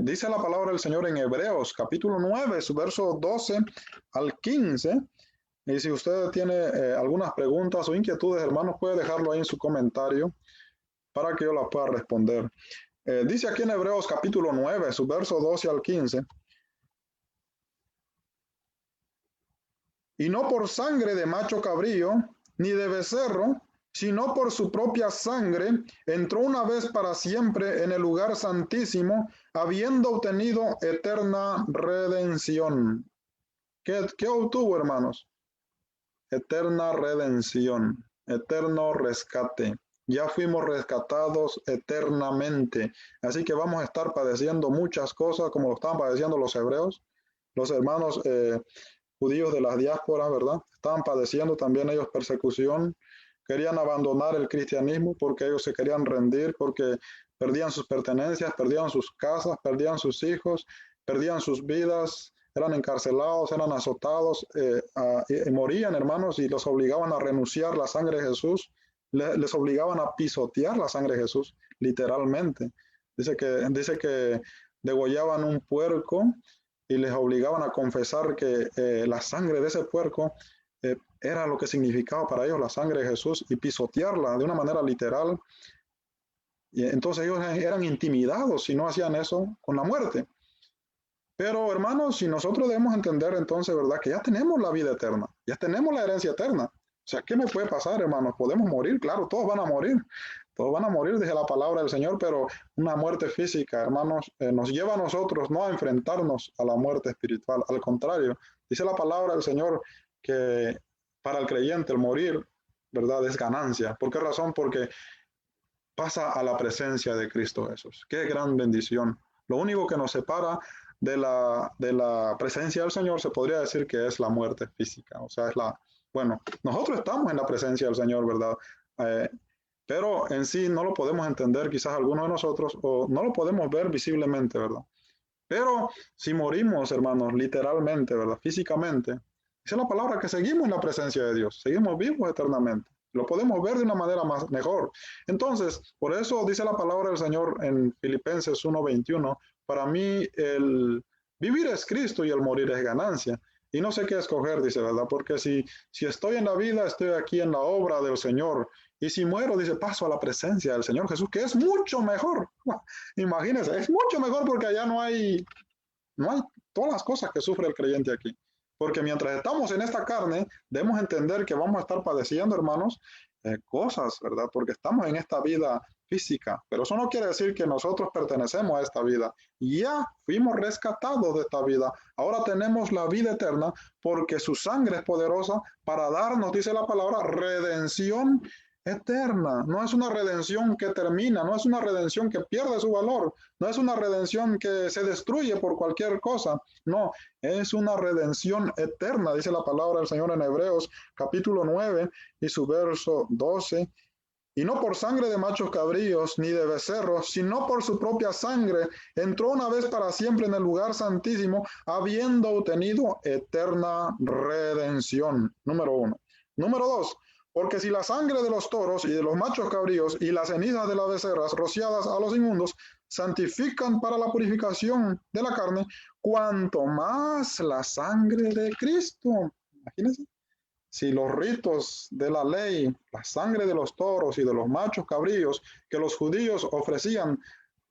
Dice la palabra del Señor en Hebreos, capítulo 9, su verso 12 al 15. Y si usted tiene algunas preguntas o inquietudes, hermanos, puede dejarlo ahí en su comentario para que yo las pueda responder. Dice aquí en Hebreos capítulo 9, su verso 12 al 15. Y no por sangre de macho cabrío, ni de becerro, sino por su propia sangre, entró una vez para siempre en el lugar santísimo, habiendo obtenido eterna redención. ¿Qué obtuvo, hermanos? Eterna redención, eterno rescate. Ya fuimos rescatados eternamente. Así que vamos a estar padeciendo muchas cosas como lo estaban padeciendo los hebreos, los hermanos judíos de las diásporas, ¿verdad? Estaban padeciendo también ellos persecución. Querían abandonar el cristianismo porque ellos se querían rendir, porque perdían sus pertenencias, perdían sus casas, perdían sus hijos, perdían sus vidas, eran encarcelados, eran azotados, y morían, hermanos, y los obligaban a renunciar la sangre de Jesús, les obligaban a pisotear la sangre de Jesús, literalmente. Dice que degollaban un puerco y les obligaban a confesar que la sangre de ese puerco era lo que significaba para ellos la sangre de Jesús y pisotearla de una manera literal. Y entonces ellos eran intimidados si no hacían eso con la muerte. Pero hermanos, si nosotros debemos entender entonces, ¿verdad? Que ya tenemos la vida eterna, ya tenemos la herencia eterna. O sea, ¿qué me puede pasar, hermanos? ¿Podemos morir? Claro, todos van a morir. Todos van a morir, dice la palabra del Señor, pero una muerte física, hermanos, nos lleva a nosotros no a enfrentarnos a la muerte espiritual. Al contrario, dice la palabra del Señor que para el creyente el morir, ¿verdad? Es ganancia. ¿Por qué razón? Porque pasa a la presencia de Cristo Jesús. Qué gran bendición. Lo único que nos separa de la presencia del Señor se podría decir que es la muerte física. O sea, nosotros estamos en la presencia del Señor, ¿verdad? Pero en sí no lo podemos entender quizás algunos de nosotros o no lo podemos ver visiblemente, ¿verdad? Pero si morimos, hermanos, literalmente, ¿verdad? Físicamente, dice la palabra que seguimos en la presencia de Dios, seguimos vivos eternamente. Lo podemos ver de una manera mejor. Entonces, por eso dice la palabra del Señor en Filipenses 1:21, para mí el vivir es Cristo y el morir es ganancia. Y no sé qué escoger, dice, ¿verdad? Porque si estoy en la vida, estoy aquí en la obra del Señor. Y si muero, dice, paso a la presencia del Señor Jesús, que es mucho mejor. Imagínense, es mucho mejor porque allá no hay todas las cosas que sufre el creyente aquí. Porque mientras estamos en esta carne, debemos entender que vamos a estar padeciendo, hermanos, cosas, ¿verdad? Porque estamos en esta vida física. Pero eso no quiere decir que nosotros pertenecemos a esta vida. Ya fuimos rescatados de esta vida. Ahora tenemos la vida eterna porque su sangre es poderosa para darnos, dice la palabra, redención eterna. No es una redención que termina, no es una redención que pierde su valor, no es una redención que se destruye por cualquier cosa. No, es una redención eterna, dice la palabra del Señor en Hebreos capítulo 9 y su verso 12. Y no por sangre de machos cabríos ni de becerros, sino por su propia sangre, entró una vez para siempre en el lugar santísimo, habiendo obtenido eterna redención. Número 1. Número 2. Porque si la sangre de los toros y de los machos cabríos y las cenizas de las becerras rociadas a los inmundos santifican para la purificación de la carne, cuanto más la sangre de Cristo. Imagínense. Si los ritos de la ley, la sangre de los toros y de los machos cabríos que los judíos ofrecían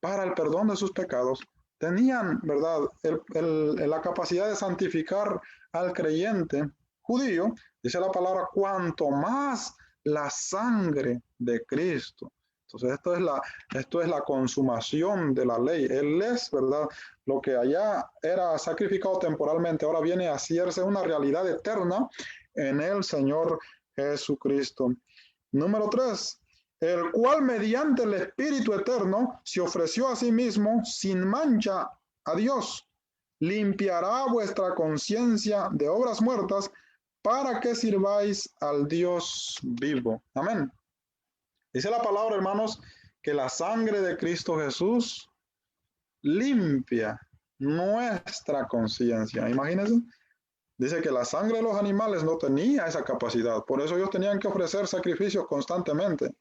para el perdón de sus pecados, tenían, ¿verdad?, la capacidad de santificar al creyente, judío, dice la palabra, cuanto más la sangre de Cristo. Entonces esto es la consumación de la ley. Él es, ¿verdad? Lo que allá era sacrificado temporalmente, ahora viene a hacerse una realidad eterna en el Señor Jesucristo. Número 3, el cual mediante el Espíritu Eterno se ofreció a sí mismo sin mancha a Dios. Limpiará vuestra conciencia de obras muertas para que sirváis al Dios vivo. Amén. Dice la palabra, hermanos, que la sangre de Cristo Jesús limpia nuestra conciencia. Imagínense. Dice que la sangre de los animales no tenía esa capacidad. Por eso ellos tenían que ofrecer sacrificios constantemente.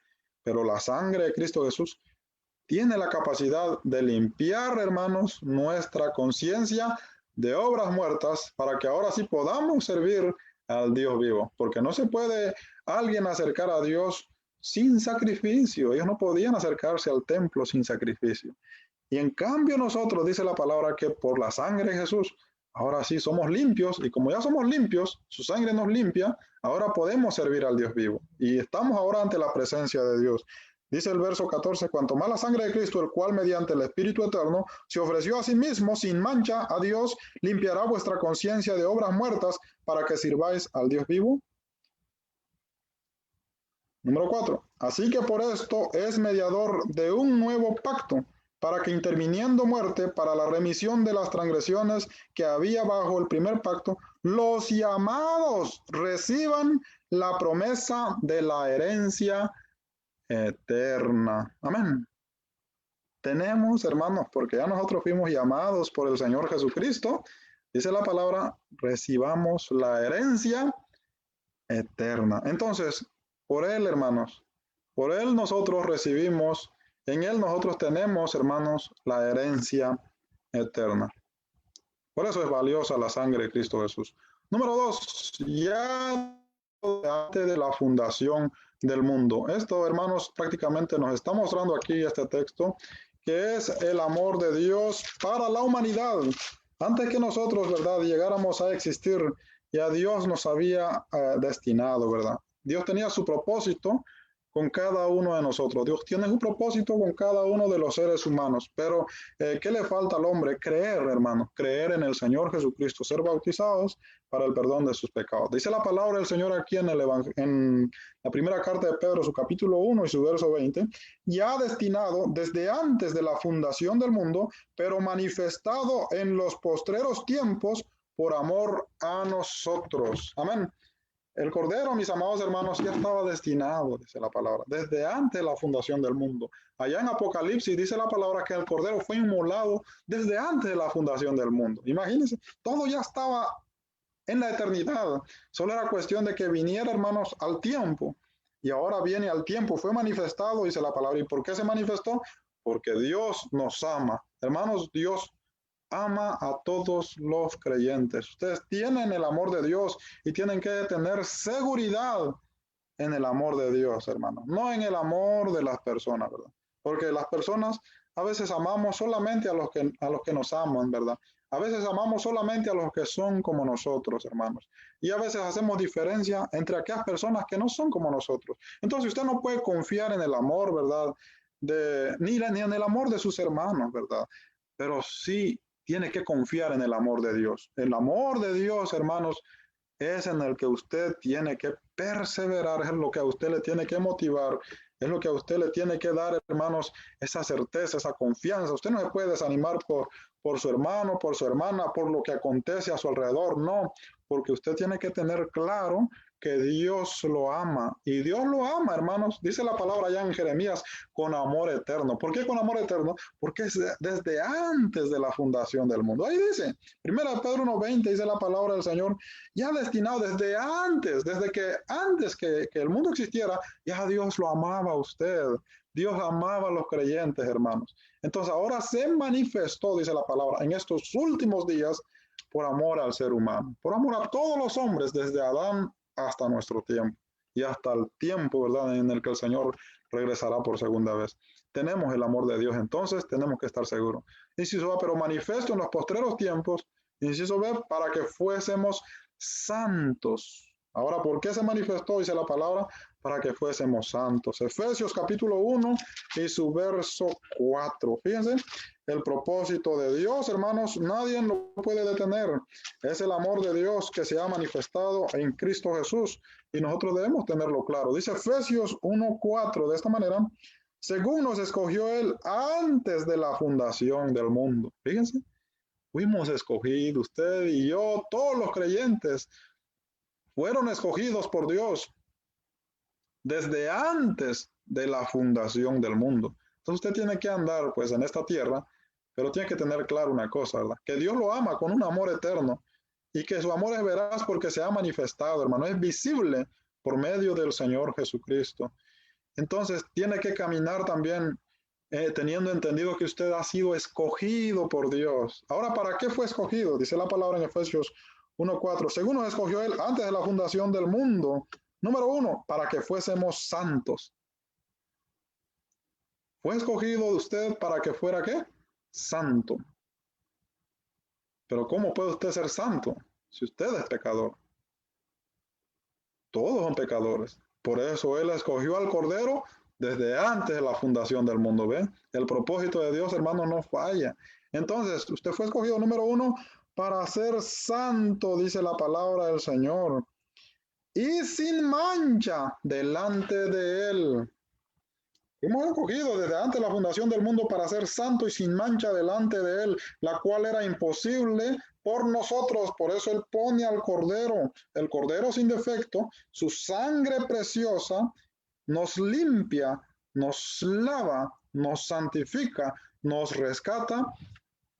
Pero la sangre de Cristo Jesús tiene la capacidad de limpiar, hermanos, nuestra conciencia de obras muertas para que ahora sí podamos servir al Dios vivo. Porque no se puede alguien acercar a Dios sin sacrificio. Ellos no podían acercarse al templo sin sacrificio. Y en cambio nosotros, dice la palabra, que por la sangre de Jesús, ahora sí somos limpios, y como ya somos limpios, su sangre nos limpia, ahora podemos servir al Dios vivo. Y estamos ahora ante la presencia de Dios. Dice el verso 14, cuanto más la sangre de Cristo, el cual mediante el Espíritu Eterno se ofreció a sí mismo sin mancha a Dios, limpiará vuestra conciencia de obras muertas para que sirváis al Dios vivo. Número 4, así que por esto es mediador de un nuevo pacto, para que interviniendo muerte para la remisión de las transgresiones que había bajo el primer pacto, los llamados reciban la promesa de la herencia eterna. Amén. Tenemos, hermanos, porque ya nosotros fuimos llamados por el Señor Jesucristo, dice la palabra, recibamos la herencia eterna. Entonces, por Él, hermanos, por Él nosotros recibimos. En Él nosotros tenemos, hermanos, la herencia eterna. Por eso es valiosa la sangre de Cristo Jesús. Número 2, ya antes de la fundación del mundo. Esto, hermanos, prácticamente nos está mostrando aquí este texto, que es el amor de Dios para la humanidad. Antes que nosotros, ¿verdad?, llegáramos a existir, ya Dios nos había destinado, ¿verdad? Dios tenía su propósito con cada uno de nosotros. Dios tiene un propósito con cada uno de los seres humanos, pero ¿qué le falta al hombre? Creer, hermanos, creer en el Señor Jesucristo, ser bautizados para el perdón de sus pecados. Dice la palabra del Señor aquí en la primera carta de Pedro, su capítulo 1 y su verso 20, ya destinado desde antes de la fundación del mundo, pero manifestado en los postreros tiempos por amor a nosotros. Amén. El Cordero, mis amados hermanos, ya estaba destinado, dice la palabra, desde antes de la fundación del mundo. Allá en Apocalipsis dice la palabra que el Cordero fue inmolado desde antes de la fundación del mundo. Imagínense, todo ya estaba en la eternidad. Solo era cuestión de que viniera, hermanos, al tiempo. Y ahora viene al tiempo, fue manifestado, dice la palabra. ¿Y por qué se manifestó? Porque Dios nos ama. Hermanos, Dios ama a todos los creyentes. Ustedes tienen el amor de Dios y tienen que tener seguridad en el amor de Dios, hermanos, no en el amor de las personas, ¿verdad? Porque las personas a veces amamos solamente a los que nos aman, ¿verdad? A veces amamos solamente a los que son como nosotros, hermanos. Y a veces hacemos diferencia entre aquellas personas que no son como nosotros. Entonces usted no puede confiar en el amor, ¿verdad? Ni en el amor de sus hermanos, ¿verdad? Pero sí tiene que confiar en el amor de Dios. El amor de Dios, hermanos, es en el que usted tiene que perseverar, es lo que a usted le tiene que motivar, es lo que a usted le tiene que dar, hermanos, esa certeza, esa confianza. Usted no se puede desanimar por su hermano, por su hermana, por lo que acontece a su alrededor, no, porque usted tiene que tener claro que Dios lo ama, y Dios lo ama, hermanos, dice la palabra allá en Jeremías, con amor eterno. ¿Por qué con amor eterno? Porque es desde antes de la fundación del mundo. Ahí dice, 1 Pedro 1:20, dice la palabra del Señor, ya destinado desde antes, antes que el mundo existiera, ya Dios lo amaba a usted. Dios amaba a los creyentes, hermanos. Entonces ahora se manifestó, dice la palabra, en estos últimos días, por amor al ser humano, por amor a todos los hombres, desde Adán hasta nuestro tiempo y hasta el tiempo, ¿verdad?, en el que el Señor regresará por segunda vez. Tenemos el amor de Dios, entonces tenemos que estar seguros. Inciso A, pero manifiesto en los postreros tiempos, inciso B, para que fuésemos santos. Ahora, ¿por qué se manifestó? Dice la palabra, para que fuésemos santos. Efesios capítulo 1 y su verso 4. Fíjense, el propósito de Dios, hermanos, nadie lo puede detener. Es el amor de Dios que se ha manifestado en Cristo Jesús y nosotros debemos tenerlo claro. Dice Efesios 1:4 de esta manera, según nos escogió Él antes de la fundación del mundo. Fíjense, fuimos escogidos, usted y yo, todos los creyentes fueron escogidos por Dios desde antes de la fundación del mundo. Entonces usted tiene que andar pues en esta tierra, pero tiene que tener claro una cosa, ¿verdad? Que Dios lo ama con un amor eterno y que su amor es veraz porque se ha manifestado, hermano, es visible por medio del Señor Jesucristo. Entonces tiene que caminar también teniendo entendido que usted ha sido escogido por Dios. Ahora, ¿para qué fue escogido? Dice la palabra en Efesios 1:4. Según nos escogió Él antes de la fundación del mundo. Número 1, para que fuésemos santos. Fue escogido usted para que fuera ¿qué? Santo. Pero ¿cómo puede usted ser santo si usted es pecador? Todos son pecadores. Por eso Él escogió al Cordero desde antes de la fundación del mundo. ¿Ven? El propósito de Dios, hermano, no falla. Entonces, usted fue escogido, número 1, para ser santo, dice la palabra del Señor, y sin mancha delante de Él. Hemos escogido desde antes de la fundación del mundo para ser santo y sin mancha delante de Él, la cual era imposible por nosotros. Por eso Él pone al Cordero, el Cordero sin defecto, su sangre preciosa nos limpia, nos lava, nos santifica, nos rescata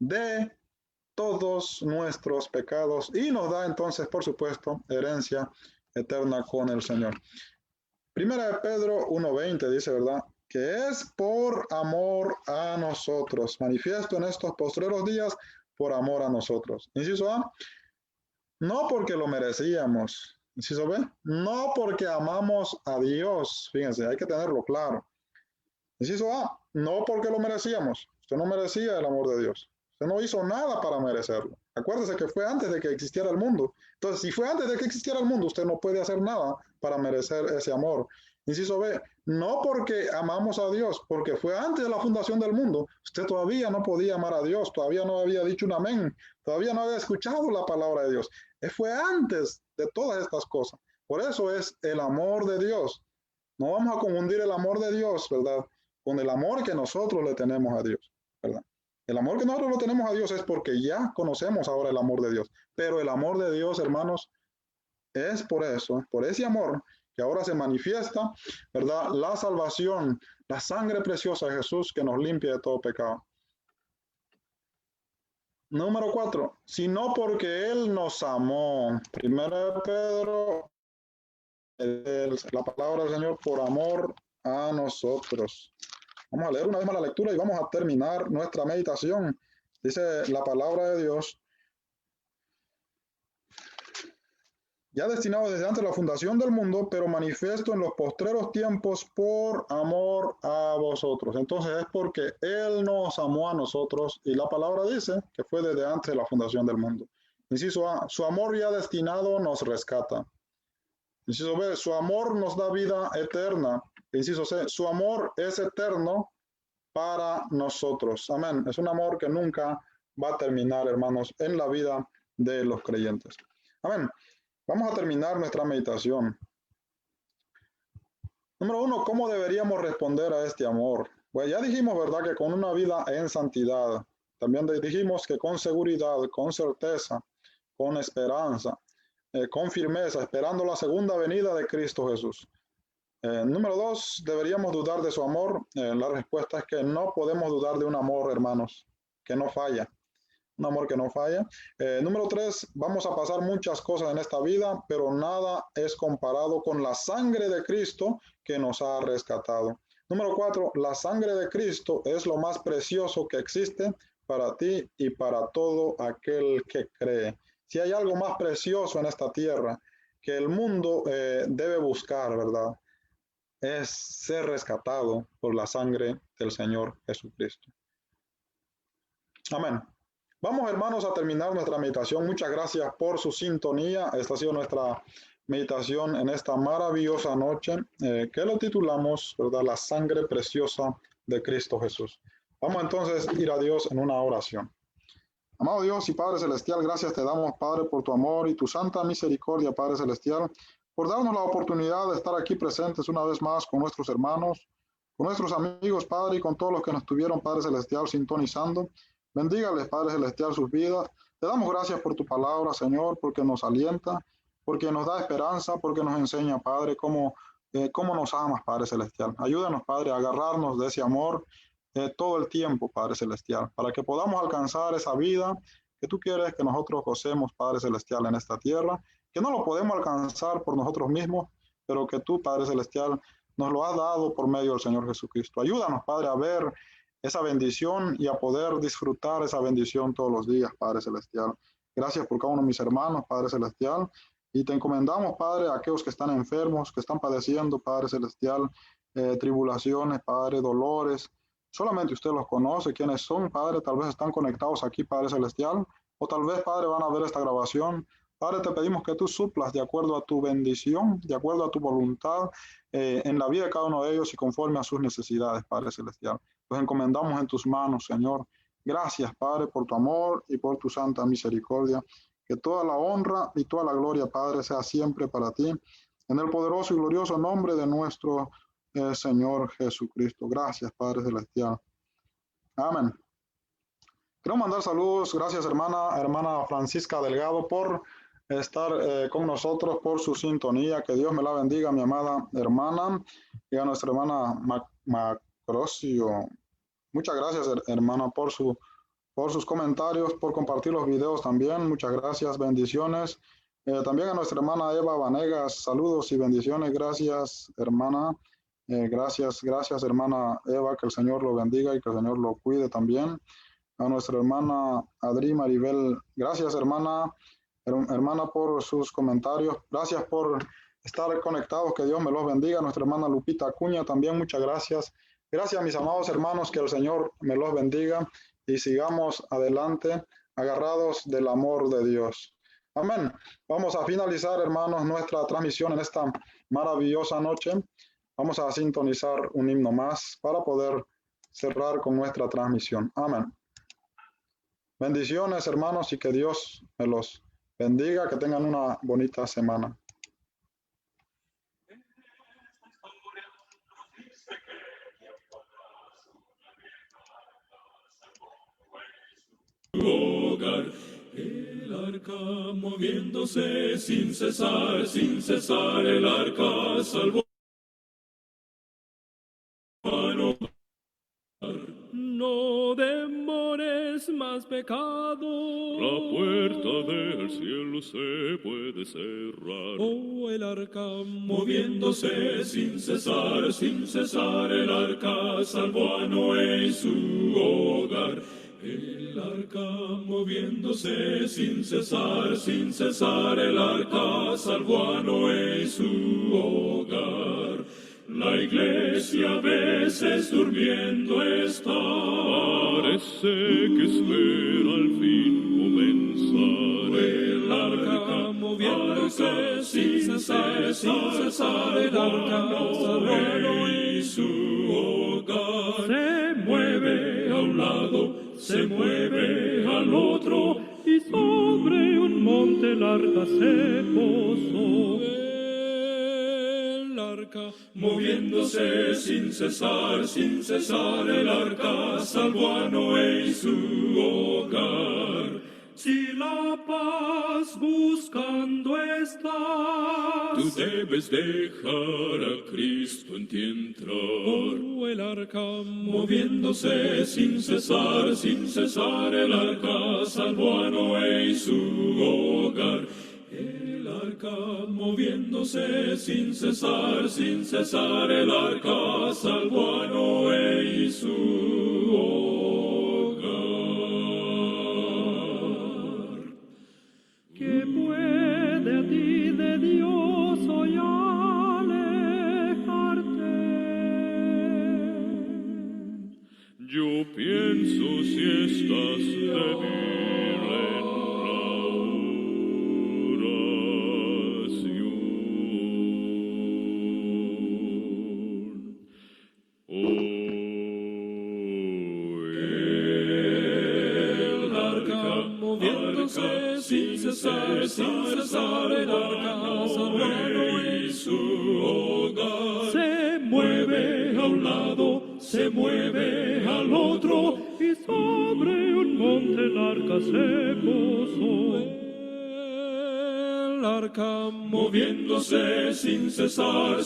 de todos nuestros pecados y nos da entonces, por supuesto, herencia eterna con el Señor. Primera de Pedro 1:20 dice, ¿verdad? Que es por amor a nosotros, manifiesto en estos postreros días por amor a nosotros. Inciso A, no porque lo merecíamos. Inciso B, no porque amamos a Dios. Fíjense, hay que tenerlo claro. Inciso A, no porque lo merecíamos. Usted no merecía el amor de Dios. Usted no hizo nada para merecerlo. Acuérdese que fue antes de que existiera el mundo. Entonces, si fue antes de que existiera el mundo, usted no puede hacer nada para merecer ese amor. Inciso B, no porque amamos a Dios, porque fue antes de la fundación del mundo. Usted todavía no podía amar a Dios, todavía no había dicho un amén, todavía no había escuchado la palabra de Dios. Fue antes de todas estas cosas. Por eso es el amor de Dios. No vamos a confundir el amor de Dios, ¿verdad?, con el amor que nosotros le tenemos a Dios, ¿verdad? El amor que nosotros le tenemos a Dios es porque ya conocemos ahora el amor de Dios. Pero el amor de Dios, hermanos, es por eso, por ese amor que ahora se manifiesta, ¿verdad? La salvación, la sangre preciosa de Jesús que nos limpia de todo pecado. Número 4, sino porque Él nos amó. Primera de Pedro, la palabra del Señor, por amor a nosotros. Vamos a leer una vez más la lectura y vamos a terminar nuestra meditación. Dice la palabra de Dios, ya destinado desde antes de la fundación del mundo, pero manifiesto en los postreros tiempos por amor a vosotros. Entonces es porque Él nos amó a nosotros y la palabra dice que fue desde antes de la fundación del mundo. Inciso A, su amor ya destinado nos rescata. Inciso B, su amor nos da vida eterna. Inciso C, su amor es eterno para nosotros. Amén. Es un amor que nunca va a terminar, hermanos, en la vida de los creyentes. Amén. Vamos a terminar nuestra meditación. Número 1, ¿cómo deberíamos responder a este amor? Pues ya dijimos, ¿verdad?, que con una vida en santidad. También dijimos que con seguridad, con certeza, con esperanza, con firmeza, esperando la segunda venida de Cristo Jesús. Número 2, ¿deberíamos dudar de su amor? La respuesta es que no podemos dudar de un amor, hermanos, que no falla. Un amor que no falla. Número 3, vamos a pasar muchas cosas en esta vida, pero nada es comparado con la sangre de Cristo que nos ha rescatado. Número 4, la sangre de Cristo es lo más precioso que existe para ti y para todo aquel que cree. Si hay algo más precioso en esta tierra que el mundo debe buscar, ¿verdad?, es ser rescatado por la sangre del Señor Jesucristo. Amén. Vamos, hermanos, a terminar nuestra meditación. Muchas gracias por su sintonía. Esta ha sido nuestra meditación en esta maravillosa noche que lo titulamos, ¿verdad?, la sangre preciosa de Cristo Jesús. Vamos entonces a ir a Dios en una oración. Amado Dios y Padre Celestial, gracias te damos, Padre, por tu amor y tu santa misericordia, Padre Celestial, por darnos la oportunidad de estar aquí presentes una vez más con nuestros hermanos, con nuestros amigos, Padre, y con todos los que nos tuvieron, Padre Celestial, sintonizando. Bendígales, Padre Celestial, sus vidas. Te damos gracias por tu palabra, Señor, porque nos alienta, porque nos da esperanza, porque nos enseña, Padre, cómo nos amas, Padre Celestial. Ayúdanos, Padre, a agarrarnos de ese amor todo el tiempo, Padre Celestial, para que podamos alcanzar esa vida que tú quieres que nosotros gocemos, Padre Celestial, en esta tierra, que no lo podemos alcanzar por nosotros mismos, pero que tú, Padre Celestial, nos lo has dado por medio del Señor Jesucristo. Ayúdanos, Padre, a ver esa bendición y a poder disfrutar esa bendición todos los días, Padre Celestial. Gracias por cada uno de mis hermanos, Padre Celestial, y te encomendamos, Padre, a aquellos que están enfermos, que están padeciendo, Padre Celestial, tribulaciones, Padre, dolores. Solamente usted los conoce, quiénes son, Padre, tal vez están conectados aquí, Padre Celestial, o tal vez, Padre, van a ver esta grabación. Padre, te pedimos que tú suplas de acuerdo a tu bendición, de acuerdo a tu voluntad, en la vida de cada uno de ellos y conforme a sus necesidades, Padre Celestial. Los encomendamos en tus manos, Señor. Gracias, Padre, por tu amor y por tu santa misericordia. Que toda la honra y toda la gloria, Padre, sea siempre para ti. En el poderoso y glorioso nombre de nuestro Señor Jesucristo. Gracias, Padre Celestial. Amén. Quiero mandar saludos. Gracias, hermana Francisca Delgado, por estar con nosotros, por su sintonía. Que Dios me la bendiga, mi amada hermana, y a nuestra hermana Macrocio. Muchas gracias, hermana, por sus comentarios, por compartir los videos también. Muchas gracias, bendiciones. También a nuestra hermana Eva Vanegas, saludos y bendiciones. Gracias, hermana. Gracias, hermana Eva, que el Señor lo bendiga y que el Señor lo cuide también. A nuestra hermana Adri Maribel, gracias, hermana, por sus comentarios. Gracias por estar conectados, que Dios me los bendiga. A nuestra hermana Lupita Acuña también, muchas gracias. Gracias, mis amados hermanos, que el Señor me los bendiga y sigamos adelante, agarrados del amor de Dios. Amén. Vamos a finalizar, hermanos, nuestra transmisión en esta maravillosa noche. Vamos a sintonizar un himno más para poder cerrar con nuestra transmisión. Amén. Bendiciones, hermanos, y que Dios me los bendiga, que tengan una bonita semana. Hogar, el arca moviéndose sin cesar, el arca salvó. No demores más pecado. La puerta del cielo se puede cerrar. Oh, el arca moviéndose sin cesar, el arca salvó a Noé y su hogar. El arca moviéndose sin cesar, el arca salvó a Noé y su hogar. La iglesia a veces durmiendo está. Parece que espera al fin comenzar. El arca moviéndose sin cesar, el arca salvó a Noé y su hogar. Se mueve a un lado, se mueve al otro, y sobre un monte el arca se posó. El arca moviéndose sin cesar, el arca salvó a Noé y su hogar. Si la paz buscando estás, tú debes dejar a Cristo en ti entrar. Oh, el arca moviéndose sin cesar, el arca salvó a Noé y su hogar. El arca moviéndose sin cesar, el arca salvó a Noé y su hogar. ¿Qué puede a ti de Dios hoy alejarte? Yo pienso si estás débil en la oración. El arca moviéndose sin cesar, el arca salvando en su hogar. Se mueve a un lado, se mueve al otro, Y sobre un monte el arca se posó. el arca moviéndose sin cesar,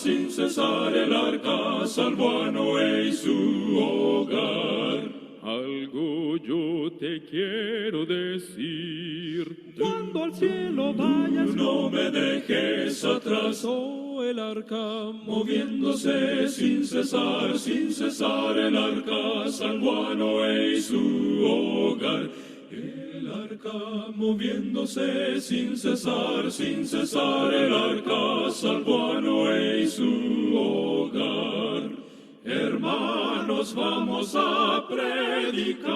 el arca salvó a Noé y su hogar. Algo yo te quiero decir. Cuando al cielo vayas, no me dejes atrás. Oh, el arca moviéndose sin cesar, el arca salvó a Noé y su hogar. El arca moviéndose sin cesar, el arca salvó a Noé y su hogar. Hermanos, vamos a predicar,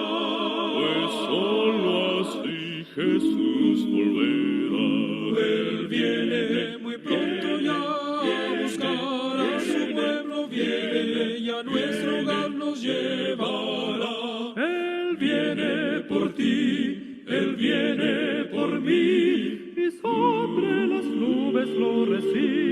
Pues solo así Jesús volverá. Él viene muy pronto ya a buscar a su pueblo, viene y a nuestro hogar nos llevará. Él viene por ti, Él viene por mí, Y sobre las nubes lo recibe.